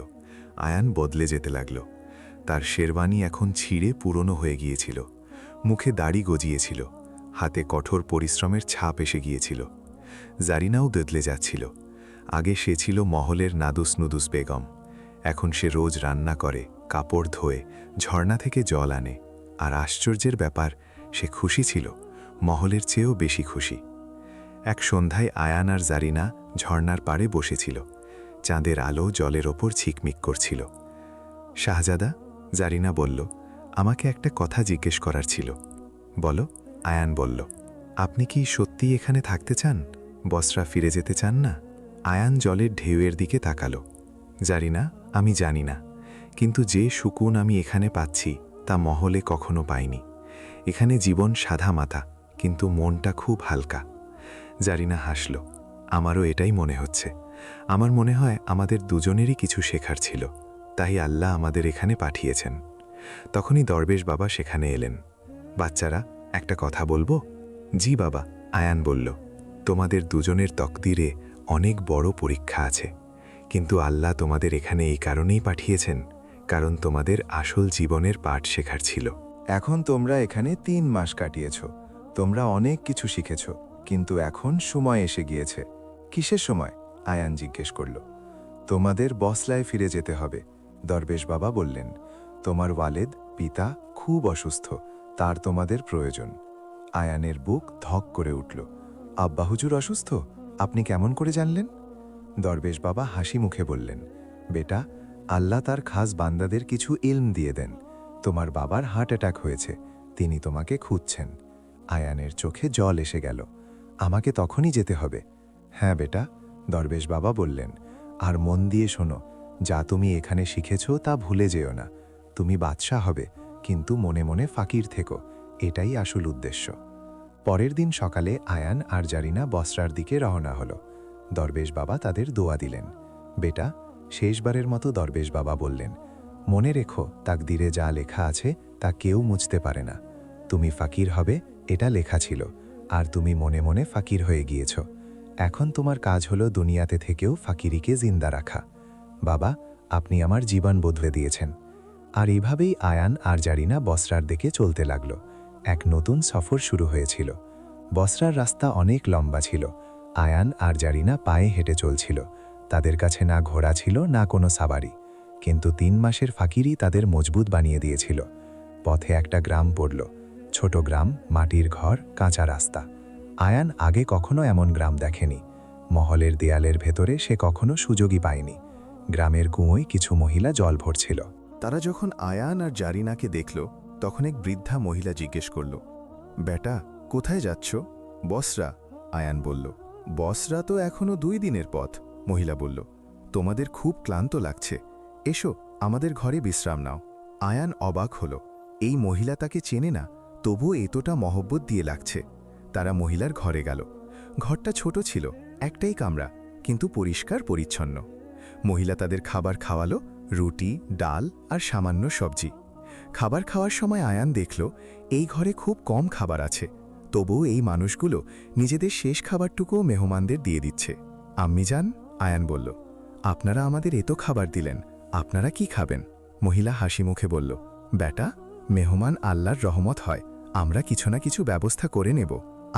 আয়ান বদলে যেতে লাগল। তার শেরওয়ানি এখন ছিঁড়ে পুরনো হয়ে গিয়েছিল, মুখে দাড়ি গজিয়েছিল, হাতে কঠোর পরিশ্রমের ছাপ এসে গিয়েছিল। জারিনাও বদলে যাচ্ছিল। আগে সে ছিল মহলের নাদুস নুদুস বেগম, এখন সে রোজ রান্না করে, কাপড় ধোয়ে, ঝর্ণা থেকে জল আনে। আর আশ্চর্যের ব্যাপার, সে খুশি ছিল, মহলের চেয়েও বেশি খুশি। এক সন্ধ্যায় আয়ান আর জারিনা ঝর্ণার পাড়ে বসেছিল। চাঁদের আলো জলের ওপর ঝিকমিক করছিল। শাহজাদা, জারিনা বলল, আমাকে একটা কথা জিজ্ঞেস করার ছিল। বলো, আয়ান বলল। আপনি কি সত্যি এখানে থাকতে চান? বসরা ফিরে যেতে চান না? আয়ান জলের ঢেউয়ের দিকে তাকালো। জারিনা, আমি জানি না, কিন্তু যে সুকুন আমি এখানে পাচ্ছি তা মহলে কখনো পাইনি। এখানে জীবন সাদা মাথা, কিন্তু মনটা খুব হালকা। জারিনা হাসল। আমারও এটাই মনে হচ্ছে। আমার মনে হয় আমাদের দুজনেরই কিছু শেখার ছিল, তাই আল্লাহ আমাদের এখানে পাঠিয়েছেন। তখনই দরবেশ বাবা সেখানে এলেন। বাচ্চারা, একটা কথা বলবো? জি বাবা, আয়ান বলল। তোমাদের দুজনের তকদিরে অনেক বড় পরীক্ষা আছে, কিন্তু আল্লাহ তোমাদের এখানে এই কারণেই পাঠিয়েছেন, কারণ তোমাদের আসল জীবনের পাঠ শেখার ছিল। এখন তোমরা এখানে 3 মাস কাটিয়েছ, তোমরা অনেক কিছু শিখেছ, কিন্তু এখন সময় এসে গিয়েছে। কিসের সময়? আয়ান জিজ্ঞেস করল। তোমাদের বসলায় ফিরে যেতে হবে, দরবেশ বাবা বললেন। তোমার ওয়ালেদ, পিতা, খুব অসুস্থ, তার তোমাদের প্রয়োজন। আয়ানের বুক ধক করে উঠল। আব্বা হুজুর অসুস্থ? আপনি কেমন করে জানলেন? দরবেশ বাবা হাসি মুখে বললেন, বেটা, আল্লাহ তার খাস বান্দাদের কিছু ইলম দিয়ে দেন। তোমার বাবার হার্ট অ্যাটাক হয়েছে, তিনি তোমাকে খুঁজছেন। আয়ানের চোখে জল এসে গেল। আমাকে তখনই যেতে হবে। হ্যাঁ বেটা, দরবেশ বাবা বললেন, আর মন দিয়ে শোনো, যা তুমি এখানে শিখেছ তা ভুলে যেও না। তুমি বাদশা হবে, কিন্তু মনে মনে ফাকির থেকো, এটাই আসল উদ্দেশ্য। পরের দিন সকালে আয়ান আর জারিনা বসরার দিকে রওনা হলো। দরবেশ বাবা তাদের দোয়া দিলেন। বেটা, শেষবারের মতো দরবেশ বাবা বললেন, মনে রেখো, তাকদিরে যা লেখা আছে তা কেউ মুছতে পারে না। তুমি ফাকির হবে, এটা লেখা ছিল, আর তুমি মনে মনে ফাকির হয়ে গিয়েছ। এখন তোমার কাজ হলো দুনিয়াতে থেকেও ফাকিরিকে জিন্দা রাখা। বাবা, আপনি আমার জীবন বদলে দিয়েছেন। আর এইভাবেই আয়ান আর জারিনা বসরার দিকে চলতে লাগল। এক নতুন সফর শুরু হয়েছিল। বসরার রাস্তা অনেক লম্বা ছিল। আয়ান আর জারিনা পায়ে হেঁটে চলছিল। তাদের কাছে না ঘোড়া ছিল, না কোনো সাবারি। কিন্তু 3 মাসের ফাকিরই তাদের মজবুত বানিয়ে দিয়েছিল। পথে একটা গ্রাম পড়ল। ছোট গ্রাম, মাটির ঘর, কাঁচা রাস্তা। আয়ান আগে কখনো এমন গ্রাম দেখেনি। মহলের দেয়ালের ভেতরে সে কখনো সুযোগই পায়নি। গ্রামের কুঁয়োয় কিছু মহিলা জল ভরছিল। তারা যখন আয়ান আর জারিনাকে দেখল, তখন এক বৃদ্ধা মহিলা জিজ্ঞেস করল, বেটা, কোথায় যাচ্ছ? বসরা, আয়ান বলল। বসরা তো এখনো 2 দিনের পথ, মহিলা বলল। তোমাদের খুব ক্লান্ত লাগছে, এসো আমাদের ঘরে বিশ্রাম নাও। আয়ান অবাক হল, এই মহিলা তাকে চেনে না, তবুও এতটা মহব্বত দিয়ে লাগছে। তারা মহিলার ঘরে গেল। ঘরটা ছোট ছিল, একটাই কামরা, কিন্তু পরিষ্কার পরিচ্ছন্ন। মহিলা তাদের খাবার খাওয়ালো, রুটি, ডাল আর সামান্য সবজি। খাবার খাওয়ার সময় আয়ান দেখল, এই ঘরে খুব কম খাবার আছে, তবুও এই মানুষগুলো নিজেদের শেষ খাবারটুকুও মেহমানদের দিয়ে দিচ্ছে। আম্মি যান, আয়ান বলল, আপনারা আমাদের এত খাবার দিলেন, আপনারা কি খাবেন? মহিলা হাসি মুখে বলল, বেটা, মেহমান আল্লাহর রহমত হয়, আমরা কিছু না কিছু ব্যবস্থা করে নেব।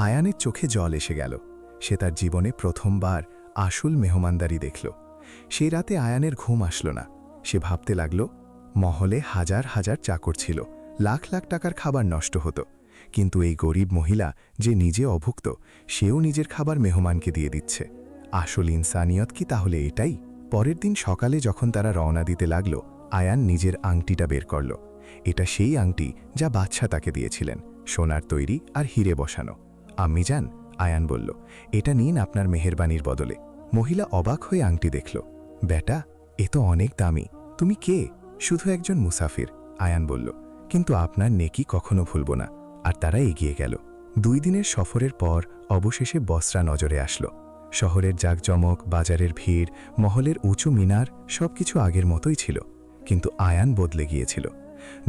আয়ানের চোখে জল এসে গেল। সে তার জীবনে প্রথমবার আসল মেহমানদারি দেখল। সেই রাতে আয়ানের ঘুম আসল না। সে ভাবতে লাগল, মহলে হাজার হাজার চাকর ছিল, লাখ লাখ টাকার খাবার নষ্ট হতো, কিন্তু এই গরিব মহিলা যে নিজে অভুক্ত, সেও নিজের খাবার মেহমানকে দিয়ে দিচ্ছে। আসল ইনসানিয়ত কি তাহলে এটাই? পরের দিন সকালে যখন তারা রওনা দিতে লাগল, আয়ান নিজের আংটিটা বের করল। এটা সেই আংটি যা বাদশা তাকে দিয়েছিলেন, সোনার তৈরি আর হিরে বসানো। আম্মি যান, আয়ান বলল, এটা নিন আপনার মেহেরবানির বদলে। মহিলা অবাক হয়ে আংটি দেখল। বেটা, এ তো অনেক দামি। তুমি কে? শুধু একজন মুসাফির, আয়ান বলল, কিন্তু আপনার নেকি কখনো ভুলব না। আর তারা এগিয়ে গেল। 2 দিনের সফরের পর অবশেষে বসরা নজরে আসলো। শহরের জাঁকজমক, বাজারের ভিড়, মহলের উঁচু মিনার সবকিছু আগের মতোই ছিল, কিন্তু আয়ান বদলে গিয়েছিল।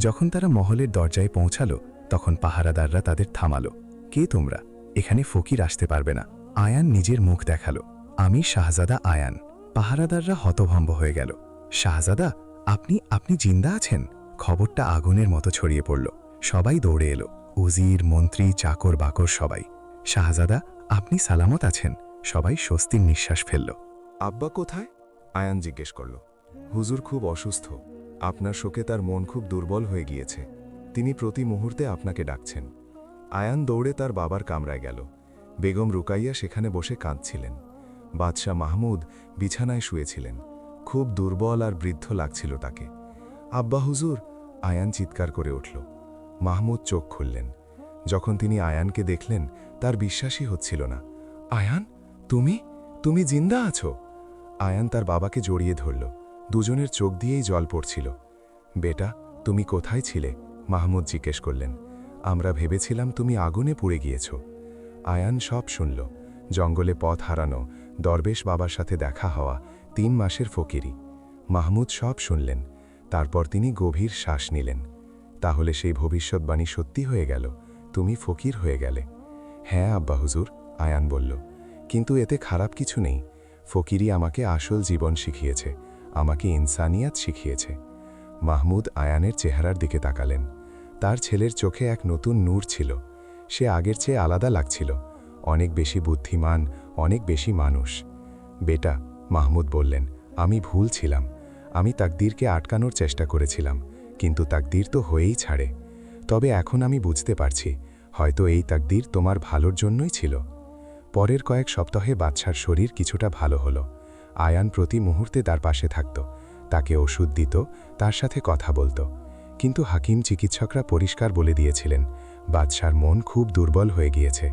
যখন তারা মহলের দরজায় পৌঁছালো, তখন পাহারাদাররা তাদের থামালো। কে তোমরা? এখানে ফকির আসতে পারবে না। আয়ান নিজের মুখ দেখালো, আমি শাহজাদা আয়ান। পাহারাদাররা হতভম্ব হয়ে গেল। শাহজাদা, আপনি জিন্দা আছেন? খবরটা আগুনের মতো ছড়িয়ে পড়ল। সবাই দৌড়ে এলো, উজির, মন্ত্রী, চাকর বাকর সবাই। শাহজাদা, আপনি সালামত আছেন? সবাই স্বস্তির নিঃশ্বাস ফেলল। আব্বা কোথায়? আয়ান জিজ্ঞেস করল। হুজুর খুব অসুস্থ, আপনার শোকে তার মন খুব দুর্বল হয়ে গিয়েছে, তিনি প্রতি মুহূর্তে আপনাকে ডাকছেন। আয়ান দৌড়ে তার বাবার কামরায় গেল। বেগম রুকাইয়া সেখানে বসে কাঁদছিলেন। বাদশাহ মাহমুদ বিছানায় শুয়েছিলেন। খুব দুর্বল আর বৃদ্ধ লাগছিল তাকে। আব্বা হুজুর, আয়ান চিৎকার করে উঠল। মাহমুদ চোখ খুললেন। যখন তিনি আয়ানকে দেখলেন, তার বিশ্বাসই হচ্ছিল না। আয়ান, তুমি জিন্দা আছো? আয়ান তার বাবাকে জড়িয়ে ধরল। দুজনের চোখ দিয়েই জল পড়ছিল। বেটা, তুমি কোথায় ছিলে? মাহমুদ জিজ্ঞেস করলেন। আমরা ভেবেছিলাম তুমি আগুনে পুড়ে গিয়েছ। আয়ান সব শুনল। জঙ্গলে পথ হারানো, দরবেশ বাবার সাথে দেখা হওয়া, 3 মাসের ফকিরি। মাহমুদ সব শুনলেন। তারপর তিনি গভীর শ্বাস নিলেন। তাহলে সেই ভবিষ্যৎবাণী সত্যি হয়ে গেল, তুমি ফকির হয়ে গেলে। হ্যাঁ আব্বা হুজুর, আয়ান বলল, কিন্তু এতে খারাপ কিছু নেই। ফকিরি আমাকে আসল জীবন শিখিয়েছে, আমাকে ইনসানিয়াত শিখিয়েছে। মাহমুদ আয়ানের চেহারার দিকে তাকালেন। তার ছেলের চোখে এক নতুন নূর ছিল। সে আগের চেয়ে আলাদা লাগছিল, অনেক বেশি বুদ্ধিমান, অনেক বেশি মানুষ। বেটা, মাহমুদ বললেন, আমি ভুল ছিলাম। আমি তাকদীরকে আটকানোর চেষ্টা করেছিলাম, কিন্তু তাকদীর তো হয়েই ছাড়ে। তবে এখন আমি বুঝতে পারছি, হয়তো এই তাকদীর তোমার ভালোর জন্যই ছিল। পরের কয়েক সপ্তাহে বাচ্চার শরীর কিছুটা ভালো হলো। আয়ান প্রতি মুহূর্তে তার পাশে থাকত, তাকে ওষুধ দিত, তার সাথে কথা বলত। কিন্তু হাকিম চিকিৎসকরা পরিষ্কার বলে দিয়েছিলেন, বাদশার মন খুব দুর্বল হয়ে গিয়েছে,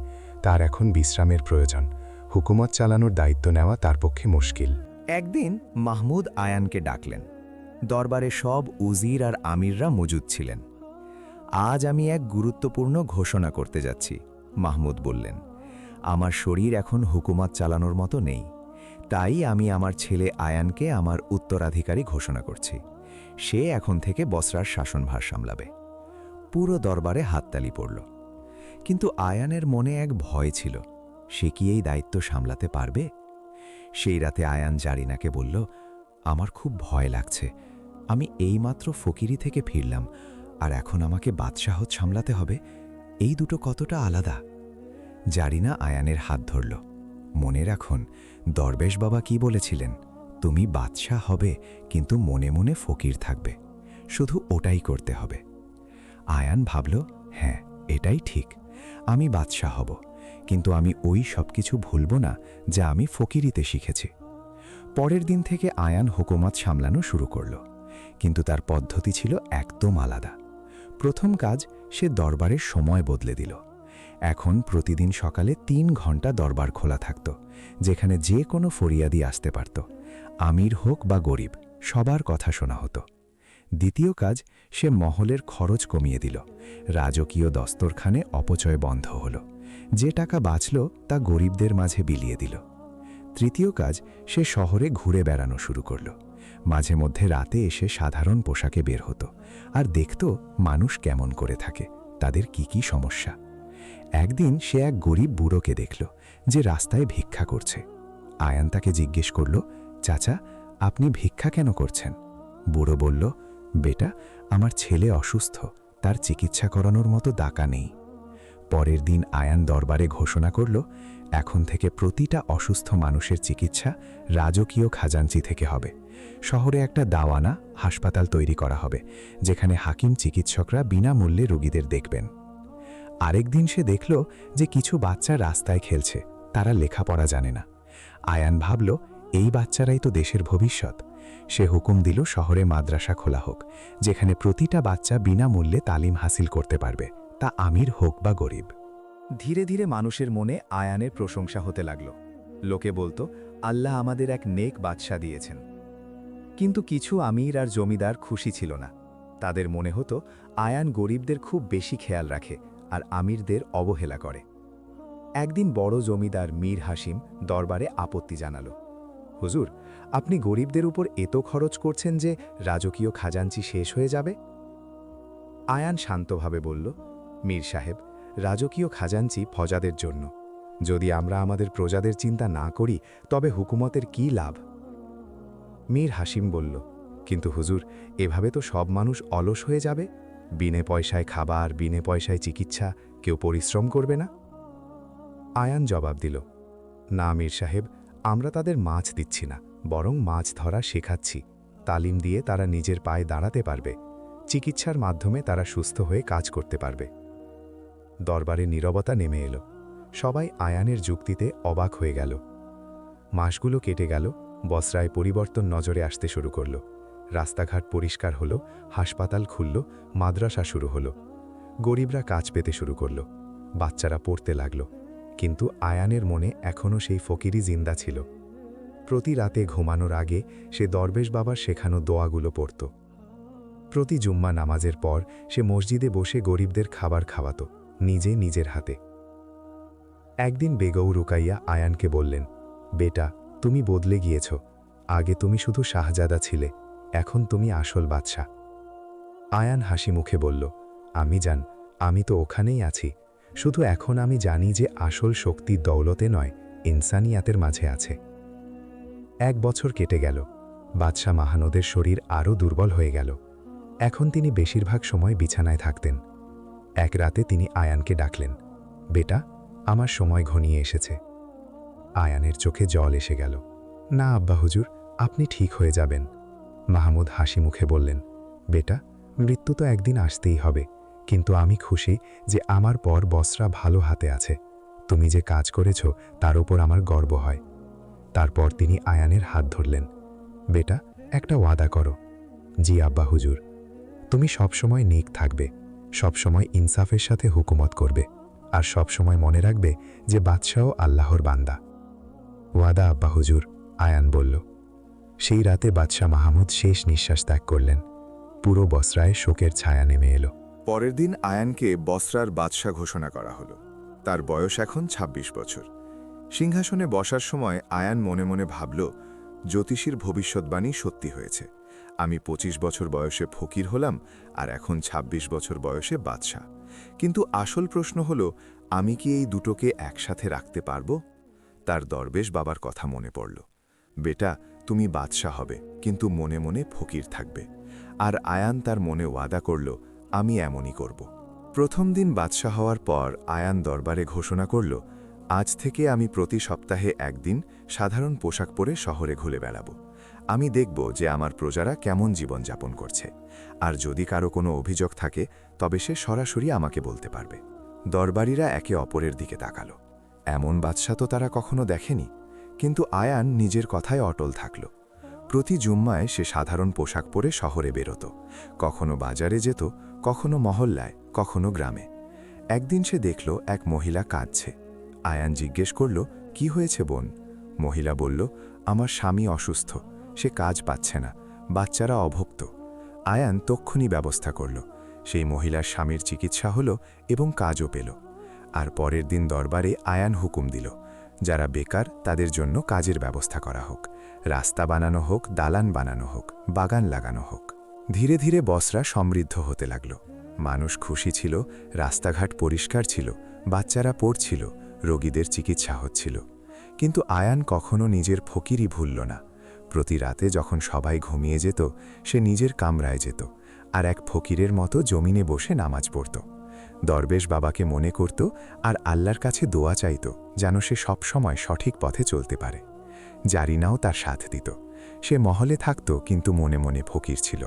তার এখন বিশ্রামের প্রয়োজন। হুকুমত চালানোর দায়িত্ব নেওয়া তার পক্ষে মুশকিল। একদিন মাহমুদ আয়ানকে ডাকলেন। দরবারে সব উজির আর আমিররা মজুদ ছিলেন। আজ আমি এক গুরুত্বপূর্ণ ঘোষণা করতে যাচ্ছি, মাহমুদ বললেন। আমার শরীর এখন হুকুমত চালানোর মতো নেই, তাই আমি আমার ছেলে আয়ানকে আমার উত্তরাধিকারী ঘোষণা করছি। সে এখন থেকে বসরার শাসনভার সামলাবে। পুরো দরবারে হাততালি পড়ল। কিন্তু আয়ানের মনে এক ভয় ছিল, সে কি এই দায়িত্ব সামলাতে পারবে? সেই রাতে আয়ান জারিনাকে বলল, আমার খুব ভয় লাগছে। আমি এইমাত্র ফকিরি থেকে ফিরলাম, আর এখন আমাকে বাদশাহত সামলাতে হবে। এই দুটো কতটা আলাদা। জারিনা আয়ানের হাত ধরল। মনে রাখুন, দরবেশ বাবা কি বলেছিলেন, তুমি বাদশাহ হবে কিন্তু মনে মনে ফকির থাকবে, শুধু ওটাই করতে হবে। আয়ান ভাবল, হ্যাঁ, এটাই ঠিক, আমি বাদশাহ হব, কিন্তু আমি ওই সব কিছু ভুলব না যা আমি ফকিরিতে শিখেছি। পরের দিন থেকে আয়ান হুকুমত সামলানো শুরু করল, কিন্তু তার পদ্ধতি ছিল একদম আলাদা। প্রথম কাজ, সে দরবারের সময় বদলে দিল। এখন প্রতিদিন সকালে 3 ঘন্টা দরবার খোলা থাকত, যেখানে যে কোনো ফরিয়াদি আসতে পারত, আমির হোক বা গরিব, সবার কথা শোনা হতো। দ্বিতীয় কাজ, সে মহলের খরচ কমিয়ে দিল। রাজকীয় দস্তরখানে অপচয় বন্ধ হল। যে টাকা বাঁচল তা গরিবদের মাঝে বিলিয়ে দিল। তৃতীয় কাজ, সে শহরে ঘুরে বেড়ানো শুরু করল। মাঝে মধ্যে রাতে এসে সাধারণ পোশাকে বের হতো, আর দেখত মানুষ কেমন করে থাকে, তাদের কি কি সমস্যা। একদিন সে এক গরিব বুড়োকে দেখল, যে রাস্তায় ভিক্ষা করছে। আয়ান তাকে জিজ্ঞেস করল, চাচা, আপনি ভিক্ষা কেন করছেন? বুড়ো বলল, বেটা, আমার ছেলে অসুস্থ, তার চিকিৎসা করানোর মতো টাকা নেই। পরের দিন আয়ান দরবারে ঘোষণা করল, এখন থেকে প্রতিটা অসুস্থ মানুষের চিকিৎসা রাজকীয় খাজাঞ্চি থেকে হবে। শহরে একটা দাওয়ানা হাসপাতাল তৈরি করা হবে, যেখানে হাকিম চিকিৎসকরা বিনামূল্যে রোগীদের দেখবেন। আরেকদিন সে দেখল যে কিছু বাচ্চা রাস্তায় খেলছে, তারা লেখাপড়া জানে না। আয়ান ভাবল, এই বাচ্চারাই তো দেশের ভবিষ্যৎ। সে হুকুম দিল শহরে মাদ্রাসা খোলা হোক, যেখানে প্রতিটা বাচ্চা বিনামূল্যে তালিম হাসিল করতে পারবে, তা আমির হোক বা গরিব। ধীরে ধীরে মানুষের মনে আয়ানের প্রশংসা হতে লাগল। লোকে বলতো, আল্লাহ আমাদের এক নেক বাদশা দিয়েছেন। কিন্তু কিছু আমির আর জমিদার খুশি ছিল না। তাদের মনে হতো আয়ান গরিবদের খুব বেশি খেয়াল রাখে আর আমিরদের অবহেলা করে। একদিন বড় জমিদার মীর হাসিম দরবারে আপত্তি জানালো, হুজুর, আপনি গরিবদের উপর এত খরচ করছেন যে রাজকীয় খাজাঞ্চি শেষ হয়ে যাবে। আয়ান শান্তভাবে বলল, মীর সাহেব, রাজকীয় খাজাঞ্চি ফজাদের জন্য। যদি আমরা আমাদের প্রজাদের চিন্তা না করি তবে হুকুমতের কি লাভ? মীর হাসিম বলল, কিন্তু হুজুর, এভাবে তো সব মানুষ অলস হয়ে যাবে। বিনে পয়সায় খাবার, বিনে পয়সায় চিকিৎসা, কেউ পরিশ্রম করবে না। আয়ান জবাব দিল, না মীর সাহেব, আমরা তাদের মাছ দিচ্ছি না, বরং মাছ ধরা শেখাচ্ছি। তালিম দিয়ে তারা নিজের পায়ে দাঁড়াতে পারবে। চিকিৎসার মাধ্যমে তারা সুস্থ হয়ে কাজ করতে পারবে। দরবারে নীরবতা নেমে এলো। সবাই আয়ানের যুক্তিতে অবাক হয়ে গেল। মাসগুলো কেটে গেল, বসরায় পরিবর্তন নজরে আসতে শুরু করল। রাস্তাঘাট পরিষ্কার হলো, হাসপাতাল খুলল, মাদ্রাসা শুরু হলো। গরিবরা কাজ পেতে শুরু করল, বাচ্চারা পড়তে লাগল। কিন্তু আয়ানের মনে এখনও সেই ফকিরি জিন্দা ছিল। প্রতি রাতে ঘুমানোর আগে সে দরবেশ বাবার শেখানো দোয়াগুলো পড়ত। প্রতি জুম্মা নামাজের পর সে মসজিদে বসে গরিবদের খাবার খাওয়াত, নিজে নিজের হাতে। একদিন বেগম রুকাইয়া আয়ানকে বললেন, বেটা, তুমি বদলে গিয়েছ। আগে তুমি শুধু শাহজাদা ছিলে, এখন তুমি আসল বাদশা। আয়ান হাসি মুখে বলল, আমি জান, আমি তো ওখানেই আছি। শুধু এখন আমি জানি যে আসল শক্তি দৌলতে নয়, ইনসানিয়াতের মাঝে আছে। 1 বছর কেটে গেল। বাদশা মাহানদের শরীর আরও দুর্বল হয়ে গেল। এখন তিনি বেশিরভাগ সময় বিছানায় থাকতেন। এক রাতে তিনি আয়ানকে ডাকলেন, বেটা, আমার সময় ঘনিয়ে এসেছে। আয়ানের চোখে জল এসে গেল। না আব্বা হুজুর, আপনি ঠিক হয়ে যাবেন। মাহমুদ হাসি মুখে বললেন, বেটা, মৃত্যু তো একদিন আসতেই হবে, কিন্তু আমি খুশি যে আমার পর বসরা ভালো হাতে আছে। তুমি যে কাজ করেছ তার ওপর আমার গর্ব হয়। তারপর তিনি আয়ানের হাত ধরলেন। বেটা, একটা ওয়াদা করো। জি আব্বা হুজুর। তুমি সবসময় নেক থাকবে, সবসময় ইনসাফের সাথে হুকুমত করবে, আর সবসময় মনে রাখবে যে বাদশাহ আল্লাহর বান্দা। ওয়াদা আব্বা হুজুর, আয়ান বলল। সেই রাতে বাদশাহ মাহমুদ শেষ নিঃশ্বাস ত্যাগ করলেন। পুরো বসরায় শোকের ছায়া নেমে এলো। পরের দিন আয়ানকে বসরার বাদশা ঘোষণা করা হলো। তার বয়স এখন ২৬ বছর। সিংহাসনে বসার সময় আয়ান মনে মনে ভাবল, জ্যোতিষীর ভবিষ্যৎবাণী সত্যি হয়েছে। আমি ২৫ বছর বয়সে ফকির হলাম, আর এখন ২৬ বছর বয়সে বাদশা। কিন্তু আসল প্রশ্ন হল, আমি কি এই দুটোকে একসাথে রাখতে পারব? তার দরবেশ বাবার কথা মনে পড়ল। বেটা, তুমি বাদশা হবে, কিন্তু মনে মনে ফকির থাকবে। আর আয়ান তার মনে ওয়াদা করল, আমি এমনই করব। প্রথম দিন বাদশা হওয়ার পর আয়ান দরবারে ঘোষণা করল, আজ থেকে আমি প্রতি সপ্তাহে একদিন সাধারণ পোশাক পরে শহরে ঘুরে বেড়াব। আমি দেখব যে আমার প্রজারা কেমন জীবনযাপন করছে, আর যদি কারো কোনো অভিযোগ থাকে তবে সে সরাসরি আমাকে বলতে পারবে। দরবারীরা একে অপরের দিকে তাকালো। এমন বাদশা তো তারা কখনো দেখেনি। কিন্তু আয়ান নিজের কথায় অটল থাকল। প্রতি জুম্মায় সে সাধারণ পোশাক পরে শহরে বেরোত। কখনো বাজারে যেত, কখনো মহল্লায়, কখনো গ্রামে। একদিন সে দেখল এক মহিলা কাঁদছে। আয়ান জিজ্ঞেস করল, কি হয়েছে বোন? মহিলা বলল, আমার স্বামী অসুস্থ, সে কাজ পাচ্ছে না, বাচ্চারা অভুক্ত। আয়ান তক্ষুনি ব্যবস্থা করল। সেই মহিলার স্বামীর চিকিৎসা হল এবং কাজও পেল। আর পরের দিন দরবারে আয়ান হুকুম দিল, যারা বেকার তাদের জন্য কাজের ব্যবস্থা করা হোক, রাস্তা বানানো হোক, দালান বানানো হোক, বাগান লাগানো হোক। ধীরে ধীরে বসরা সমৃদ্ধ হতে লাগল। মানুষ খুশি ছিল, রাস্তাঘাট পরিষ্কার ছিল, বাচ্চারা পড়ছিল, রোগীদের চিকিৎসা হচ্ছিল। কিন্তু আয়ান কখনো নিজের ফকিরই ভুলল না। প্রতি রাতে যখন সবাই ঘুমিয়ে যেত, সে নিজের কামরায় যেত, আর এক ফকিরের মতো জমিনে বসে নামাজ পড়ত। দরবেশ বাবাকে মনে করত আর আল্লাহর কাছে দোয়া চাইত যেন সে সবসময় সঠিক পথে চলতে পারে। জারিনাও তার সাথ দিত। সে মহলে থাকত, কিন্তু মনে মনে ফকির ছিল।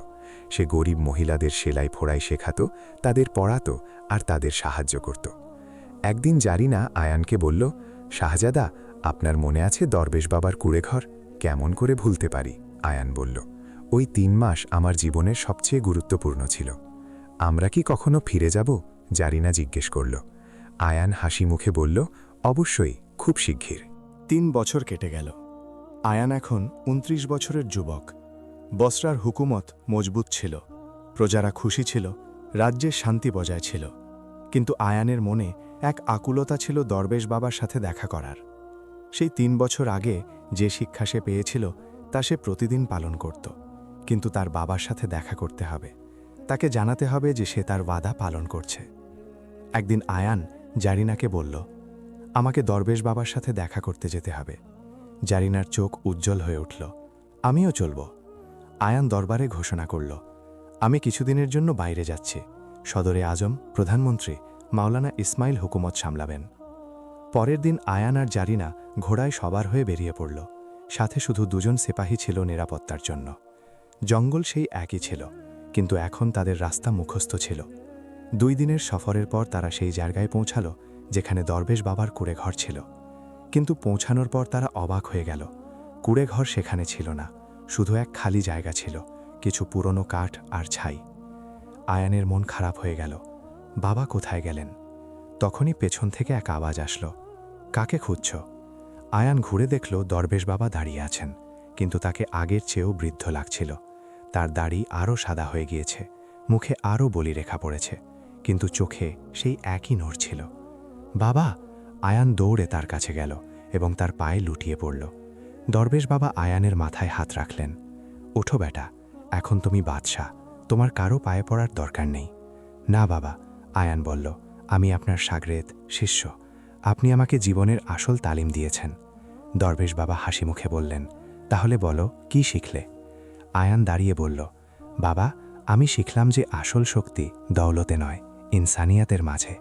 সে গরিব মহিলাদের সেলাই ফোড়াই শেখাত, তাদের পড়াত আর তাদের সাহায্য করত। একদিন জারিনা আয়ানকে বলল, শাহজাদা, আপনার মনে আছে দরবেশ বাবার কুঁড়েঘর? কেমন করে ভুলতে পারি? আয়ান বলল, ওই ৩ মাস আমার জীবনের সবচেয়ে গুরুত্বপূর্ণ ছিল। আমরা কি কখনো ফিরে যাব? জারিনা জিজ্ঞেস করল। আয়ান হাসি মুখে বলল, অবশ্যই, খুব শিগগির। ৩ বছর কেটে গেল। আয়ান এখন ২৯ বছরের যুবক। বসরার হুকুমত মজবুত ছিল, প্রজারা খুশি ছিল, রাজ্যের শান্তি বজায় ছিল। কিন্তু আয়ানের মনে এক আকুলতা ছিল দরবেশ বাবার সাথে দেখা করার। সেই ৩ বছর আগে যে শিক্ষা সে পেয়েছিল তা সে প্রতিদিন পালন করত। কিন্তু তার বাবার সাথে দেখা করতে হবে, তাকে জানাতে হবে যে সে তার ওয়াদা পালন করছে। একদিন আয়ান জারিনাকে বলল, আমাকে দরবেশ বাবার সাথে দেখা করতে যেতে হবে। জারিনার চোখ উজ্জ্বল হয়ে উঠল। আমিও চলব। আয়ান দরবারে ঘোষণা করল, আমি কিছুদিনের জন্য বাইরে যাচ্ছি। সদরে আজম, প্রধানমন্ত্রী মাওলানা ইসমাইল হুকুমত সামলাবেন। পরের দিন আয়ান আর জারিনা ঘোড়ায় সবার হয়ে বেরিয়ে পড়ল। সাথে শুধু ২ জন সিপাহী ছিল নিরাপত্তার জন্য। জঙ্গল সেই একই ছিল, কিন্তু এখন তাদের রাস্তা মুখস্থ ছিল। ২ দিনের সফরের পর তারা সেই জায়গায় পৌঁছাল যেখানে দরবেশ বাবার কুঁড়েঘর ছিল। কিন্তু পৌঁছানোর পর তারা অবাক হয়ে গেল। কুঁড়েঘর সেখানে ছিল না, শুধু এক খালি জায়গা ছিল, কিছু পুরনো কাঠ আর ছাই। আয়ানের মন খারাপ হয়ে গেল। বাবা কোথায় গেলেন? তখনই পেছন থেকে এক আওয়াজ আসল, কাকে খুঁজছ? আয়ান ঘুরে দেখল দরবেশ বাবা দাঁড়িয়ে আছেন, কিন্তু তাকে আগের চেয়েও বৃদ্ধ লাগছিল। তার দাড়ি আরও সাদা হয়ে গিয়েছে, মুখে আরও বলিরেখা পড়েছে, কিন্তু চোখে সেই একই নূর ছিল। বাবা! আয়ান দৌড়ে তার কাছে গেল এবং তার পায়ে লুটিয়ে পড়ল। দরবেশ বাবা আয়ানের মাথায় হাত রাখলেন। ওঠো বেটা, এখন তুমি বাদশাহ, তোমার কারো পায়ে পড়ার দরকার নেই। না বাবা, আয়ান বলল, আমি আপনার শাগরেদ, শিষ্য। আপনি আমাকে জীবনের আসল তালিম দিয়েছেন। দরবেশ বাবা হাসি মুখে বললেন, তাহলে বলো, কি শিখলে? আয়ান দাঁড়িয়ে বলল, বাবা, আমি শিখলাম যে আসল শক্তি দৌলতে নয়, ইনসানিয়াতের মাঝে।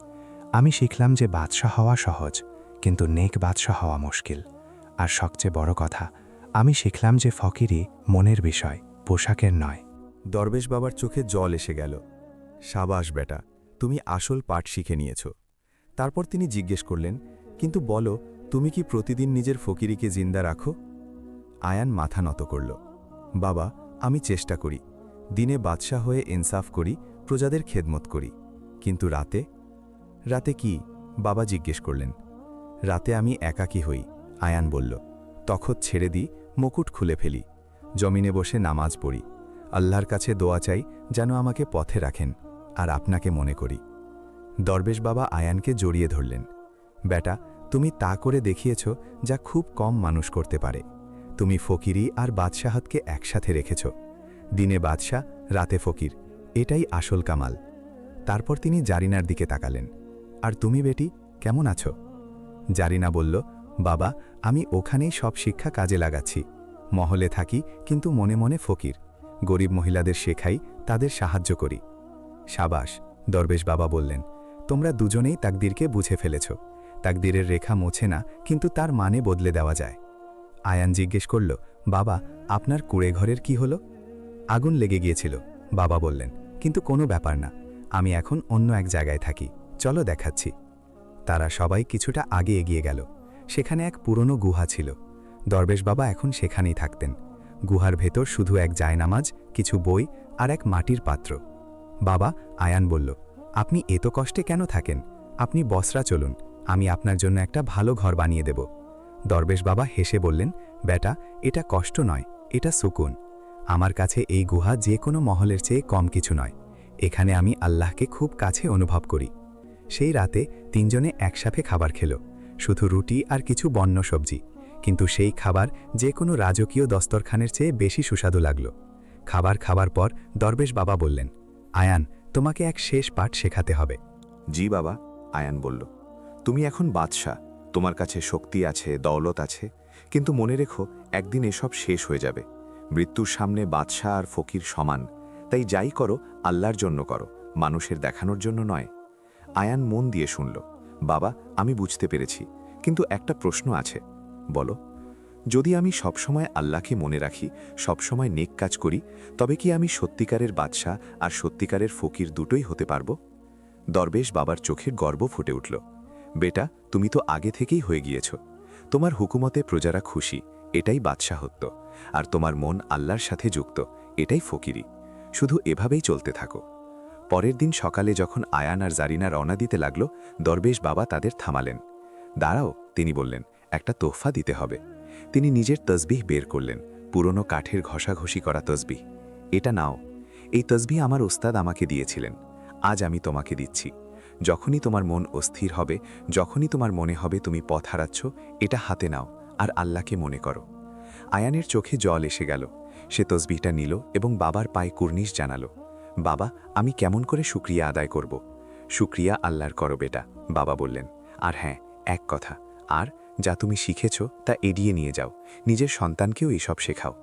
আমি শিখলাম যে বাদশাহ হওয়া সহজ, কিন্তু নেক বাদশাহ হওয়া মুশকিল। আর সবচেয়ে বড় কথা, আমি শিখলাম যে ফকিরি মনের বিষয়, পোশাকের নয়। দরবেশ বাবার চোখে জল এসে গেল। সাবাস বেটা, তুমি আসল পাঠ শিখে নিয়েছ। তারপর তিনি জিজ্ঞেস করলেন, কিন্তু বলো, তুমি কি প্রতিদিন নিজের ফকিরিকে জিন্দা রাখো? আয়ান মাথা নত করল। বাবা, আমি চেষ্টা করি। দিনে বাদশাহ হয়ে ইনসাফ করি, প্রজাদের খেদমত করি। কিন্তু রাতে? রাতে কি? বাবা জিজ্ঞেস করলেন। রাতে আমি একাকী হই, আয়ান বলল। তখত ছেড়ে দিই, মুকুট খুলে ফেলি। জমিনে বসে নামাজ পড়ি। আল্লাহর কাছে দোয়া চাই যেন আমাকে পথে রাখেন, আর আপনাকে মনে করি। দরবেশ বাবা আয়ানকে জড়িয়ে ধরলেন। বেটা, তুমি তা করে দেখিয়েছ যা খুব কম মানুষ করতে পারে। তুমি ফকিরি আর বাদশাহাতকে একসাথে রেখেছ। দিনে বাদশাহ, রাতে ফকির, এটাই আসল কামাল। তারপর তিনি জারিনার দিকে তাকালেন। আর তুমি বেটি, কেমন আছো? জারিনা বলল, বাবা, আমি ওখানেই সব শিক্ষা কাজে লাগাচ্ছি। মহলে থাকি, কিন্তু মনে মনে ফকির। গরিব মহিলাদের শেখাই, তাদের সাহায্য করি। সাবাস, দরবেশ বাবা বললেন। তোমরা দুজনেই তাকদীরকে বুঝে ফেলেছ। তাকদীরের রেখা মোছে না, কিন্তু তার মানে বদলে দেওয়া যায়। আয়ান জিজ্ঞেস করল, বাবা, আপনার কুড়ে ঘরের কি হলো? আগুন লেগে গিয়েছিল, বাবা বললেন, কিন্তু কোনো ব্যাপার না। আমি এখন অন্য এক জায়গায় থাকি, চলো দেখাচ্ছি। তারা সবাই কিছুটা আগে এগিয়ে গেল। সেখানে এক পুরনো গুহা ছিল। দরবেশ বাবা এখন সেখানেই থাকতেন। গুহার ভেতর শুধু এক জায়নামাজ, কিছু বই আর এক মাটির পাত্র। বাবা, আয়ান বলল, আপনি এত কষ্টে কেন থাকেন? আপনি বসরা চলুন, আমি আপনার জন্য একটা ভালো ঘর বানিয়ে দেব। দরবেশ বাবা হেসে বললেন, বেটা, এটা কষ্ট নয়, এটা সুকুন। আমার কাছে এই গুহা যে কোনো মহলের চেয়ে কম কিছু নয়। এখানে আমি আল্লাহকে খুব কাছে অনুভব করি। সেই রাতে তিনজনে একসাথে খাবার খেল, শুধু রুটি আর কিছু বন্য সবজি। কিন্তু সেই খাবার যে কোনো রাজকীয় দস্তরখানের চেয়ে বেশি সুস্বাদু লাগল। খাবার খাবার পর দরবেশ বাবা বললেন, আয়ান, তোমাকে এক শেষ পাঠ শেখাতে হবে। জি বাবা, আয়ান বলল। তুমি এখন বাদশাহ, তোমার কাছে শক্তি আছে, দৌলত আছে, কিন্তু মনে রেখো, একদিন এসব শেষ হয়ে যাবে। মৃত্যুর সামনে বাদশাহ আর ফকির সমান, তাই যাই করো আল্লাহর জন্য করো, মানুষের দেখানোর জন্য নয়। আয়ান মন দিয়ে শুনল। বাবা, আমি বুঝতে পেরেছি, কিন্তু একটা প্রশ্ন আছে। বলো। যদি আমি সবসময় আল্লাহকে মনে রাখি, সবসময় নেক কাজ করি, তবে কি আমি সত্যিকারের বাদশাহ আর সত্যিকারের ফকির দুটোই হতে পারব? দরবেশ বাবার চোখের গর্ব ফুটে উঠল। বেটা, তুমি তো আগে থেকেই হয়ে গিয়েছ। তোমার হুকুমতে প্রজারা খুশি, এটাই বাদশাহত্ব। আর তোমার মন আল্লাহর সাথে যুক্ত, এটাই ফকিরি। শুধু এভাবেই চলতে থাকো। পরের দিন সকালে যখন আয়ান আর জারিনা রওনা দিতে লাগল, দরবেশ বাবা তাদের থামালেন। দাঁড়াও, তিনি বললেন, একটা তোহফা দিতে হবে। তিনি নিজের তসবিহ বের করলেন, পুরনো কাঠের ঘষাঘষি করা তসবিহ। এটা নাও, এই তসবিহ আমার ওস্তাদ আমাকে দিয়েছিলেন, আজ আমি তোমাকে দিচ্ছি। যখনই তোমার মন অস্থির হবে, যখনই তোমার মনে হবে তুমি পথ হারাচ্ছ, এটা হাতে নাও আর আল্লাহকে মনে করো। আয়ানের চোখে জল এসে গেল। সে তসবিহটা নিল এবং বাবার পায়ে কুর্নিশ জানালো। বাবা, আমি কেমন করে শুকরিয়া আদায় করব? শুকরিয়া আল্লাহর করো বেটা, বাবা বললেন। আর হ্যাঁ, এক কথা, আর যা তুমি শিখেছ তা এড়িয়ে নিয়ে যাও, নিজের সন্তানকেও এসব শেখাও।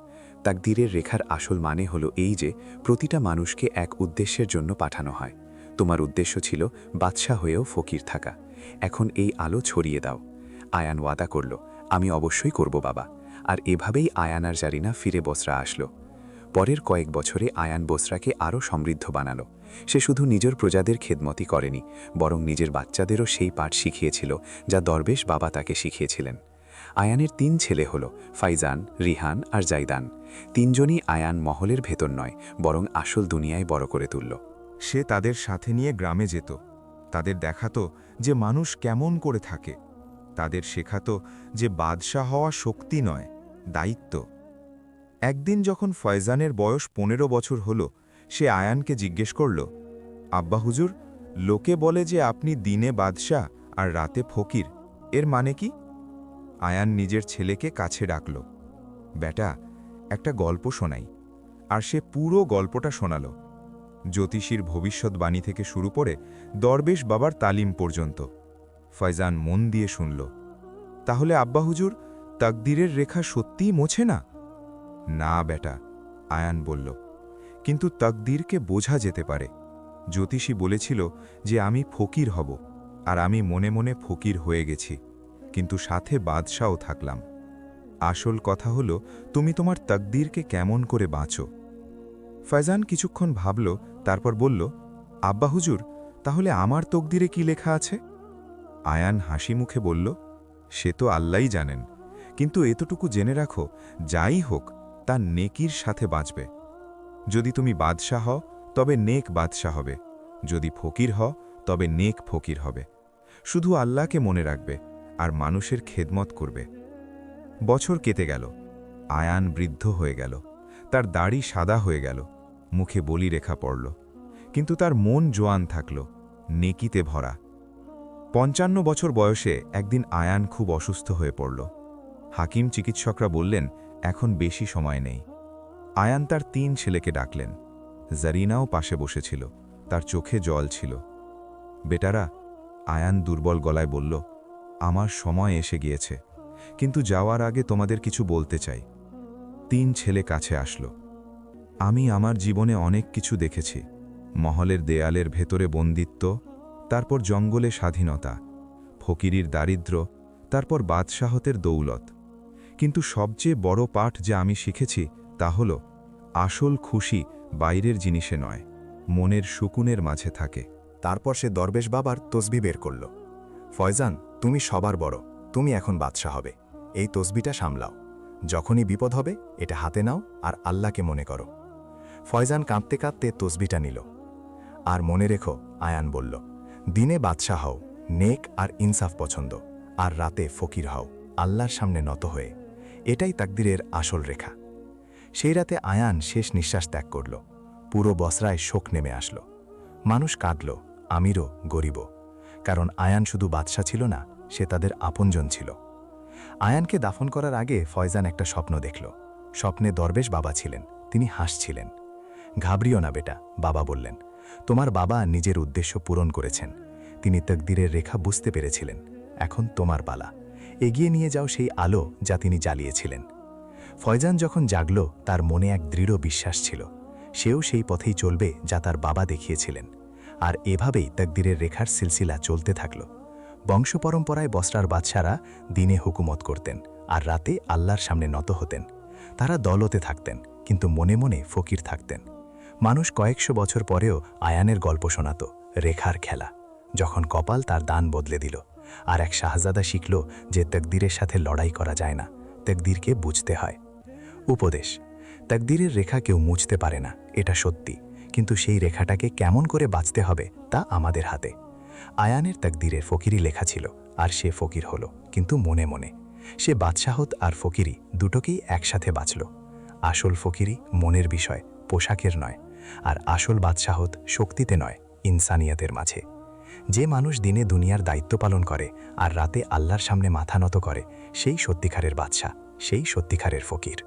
তাকদীরের রেখার আসল মানে হলো এই যে প্রতিটা মানুষকে এক উদ্দেশ্যের জন্য পাঠানো হয়। তোমার উদ্দেশ্য ছিল বাদশাহ হয়েও ফকির থাকা। এখন এই আলো ছড়িয়ে দাও। আয়ান ওয়াদা করল, আমি অবশ্যই করব বাবা। আর এভাবেই আয়ান আর জারিনা ফিরে বসরা আসলো। পরের কয়েক বছরে আয়ান বসরাকে আরও সমৃদ্ধ বানালো। সে শুধু নিজের প্রজাদের খেদমতি করেনি, বরং নিজের বাচ্চাদেরও সেই পাঠ শিখিয়েছিল যা দরবেশ বাবা তাকে শিখিয়েছিলেন। আয়ানের 3 ছেলে হল, ফাইজান, রিহান আর জাইদান। তিনজনই আয়ান মহলের ভেতর নয়, বরং আসল দুনিয়ায় বড় করে তুলল। সে তাদের সাথে নিয়ে গ্রামে যেত, তাদের দেখাতো যে মানুষ কেমন করে থাকে, তাদের শেখাতো যে বাদশাহ হওয়া শক্তি নয়, দায়িত্ব। একদিন যখন ফয়জানের বয়স 15 বছর হল, সে আয়ানকে জিজ্ঞেস করল, আব্বা হুজুর, লোকে বলে যে আপনি দিনে বাদশাহ আর রাতে ফকির, এর মানে কি? আয়ান নিজের ছেলেকে কাছে ডাকল। বেটা, একটা গল্প শোনাই। আর সে পুরো গল্পটা শোনাল, জ্যোতিষীর ভবিষ্যৎবাণী থেকে শুরু করে দরবেশ বাবার তালিম পর্যন্ত। ফয়জান মন দিয়ে শুনল। তাহলে আব্বা হুজুর, তাকদীরের রেখা সত্যিই মোছে না? না বেটা, আয়ান বলল, কিন্তু তাকদীরকে বোঝা যেতে পারে। জ্যোতিষী বলেছিল যে আমি ফকির হব, আর আমি মনে মনে ফকির হয়ে গেছি, কিন্তু সাথে বাদশাও থাকলাম। আসল কথা হলো তুমি তোমার তাকদীরকে কেমন করে বাঁচো। ফয়জান কিছুক্ষণ ভাবল, তারপর বলল, আব্বা হুজুর, তাহলে আমার তকদিরে কি লেখা আছে? আয়ান হাসি মুখে বলল, সে তো আল্লাহই জানেন, কিন্তু এতটুকু জেনে রাখো, যাই হোক তা নেকির সাথে বাঁচবে। যদি তুমি বাদশাহ হও তবে নেক বাদশাহ হবে, যদি ফকির হও তবে নেক ফকির হবে। শুধু আল্লাহকে মনে রাখবে আর মানুষের খেদমত করবে। বছর কেটে গেল, আয়ান বৃদ্ধ হয়ে গেল, তার দাড়ি সাদা হয়ে গেল, মুখে বলি রেখা পড়ল, কিন্তু তার মন জোয়ান থাকল, নেকিতে ভরা। ৫৫ বছর বয়সে একদিন আয়ান খুব অসুস্থ হয়ে পড়ল। হাকিম চিকিৎসকরা বললেন এখন বেশি সময় নেই। আয়ান তার ৩ ছেলেকে ডাকলেন। জারিনাও পাশে বসেছিল, তার চোখে জল ছিল। বেটারা, আয়ান দুর্বল গলায় বলল, আমার সময় এসে গিয়েছে, কিন্তু যাওয়ার আগে তোমাদের কিছু বলতে চাই। ৩ ছেলে কাছে আসলো। আমি আমার জীবনে অনেক কিছু দেখেছি, মহলের দেয়ালের ভেতরে বন্দিত্ব, তারপর জঙ্গলে স্বাধীনতা, ফকিরির দারিদ্র্য, তারপর বাদশাহতের দৌলত। কিন্তু সবচেয়ে বড় পাঠ যা আমি শিখেছি তা হল আসল খুশি বাইরের জিনিসে নয়, মনের সুকুনের মাঝে থাকে। তারপর সে দরবেশ বাবার তসবি বের করল। ফয়জান, তুমি সবার বড়, তুমি এখন বাদশা হবে। এই তসবিটা সামলাও, যখনই বিপদ হবে এটা হাতে নাও আর আল্লাহকে মনে করো। ফয়জান কাঁদতে কাঁদতে তসবিটা নিল। আর মনে রেখো, আয়ান বলল, দিনে বাদশা হও, নেক আর ইনসাফ পছন্দ, আর রাতে ফকির হও, আল্লাহর সামনে নত হয়ে। এটাই তাকদিরের আসল রেখা। সেই রাতে আয়ান শেষ নিঃশ্বাস ত্যাগ করল। পুরো বসরায় শোক নেমে আসলো। মানুষ কাঁদল, আমিরও, গরিবও, কারণ আয়ান শুধু বাদশা ছিল না, সে তাদের আপনজন ছিল। আয়ানকে দাফন করার আগে ফয়জান একটা স্বপ্ন দেখল। স্বপ্নে দরবেশ বাবা ছিলেন, তিনি হাসছিলেন। ঘাবড়িও না বেটা, বাবা বললেন, তোমার বাবা নিজের উদ্দেশ্য পূরণ করেছেন, তিনি তাকদিরের রেখা বুঝতে পেরেছিলেন। এখন তোমার পালা, এগিয়ে নিয়ে যাও সেই আলো যা তিনি জ্বালিয়েছিলেন। ফয়জান যখন জাগল, তার মনে এক দৃঢ় বিশ্বাস ছিল, সেও সেই পথেই চলবে যা তার বাবা দেখিয়েছিলেন। আর এভাবেই তাকদিরের রেখার সিলসিলা চলতে থাকল। বংশপরম্পরায় বসরার বাদশারা দিনে হুকুমত করতেন আর রাতে আল্লাহর সামনে নত হতেন। তারা দলতে থাকতেন, কিন্তু মনে মনে ফকির থাকতেন। মানুষ কয়েকশো বছর পরেও আয়ানের গল্প শোনাত, রেখার খেলা, যখন কপাল তার দান বদলে দিল। আর এক শাহজাদা শিখল যে তাকদিরের সাথে লড়াই করা যায় না, তাকদিরকে বুঝতে হয়। উপদেশ: তাকদিরের রেখা কেউ মুছতে পারে না, এটা সত্যি, কিন্তু সেই রেখাটাকে কেমন করে বাঁচতে হবে তা আমাদের হাতে। আয়ানের তাকদিরের ফকিরি লেখা ছিল, আর সে ফকির হলো, কিন্তু মনে মনে। সে বাদশাহত আর ফকিরি দুটোকেই একসাথে বাঁচল। আসল ফকিরি মনের বিষয়, পোশাকের নয়। আর আসল বাদশাহত শক্তিতে নয়, ইনসানিয়াতের মাঝে। যে মানুষ দিনে দুনিয়ার দায়িত্ব পালন করে আর রাতে আল্লাহর সামনে মাথা নত করে, সেই সত্যিকারের বাদশা, সেই সত্যিকারের ফকির।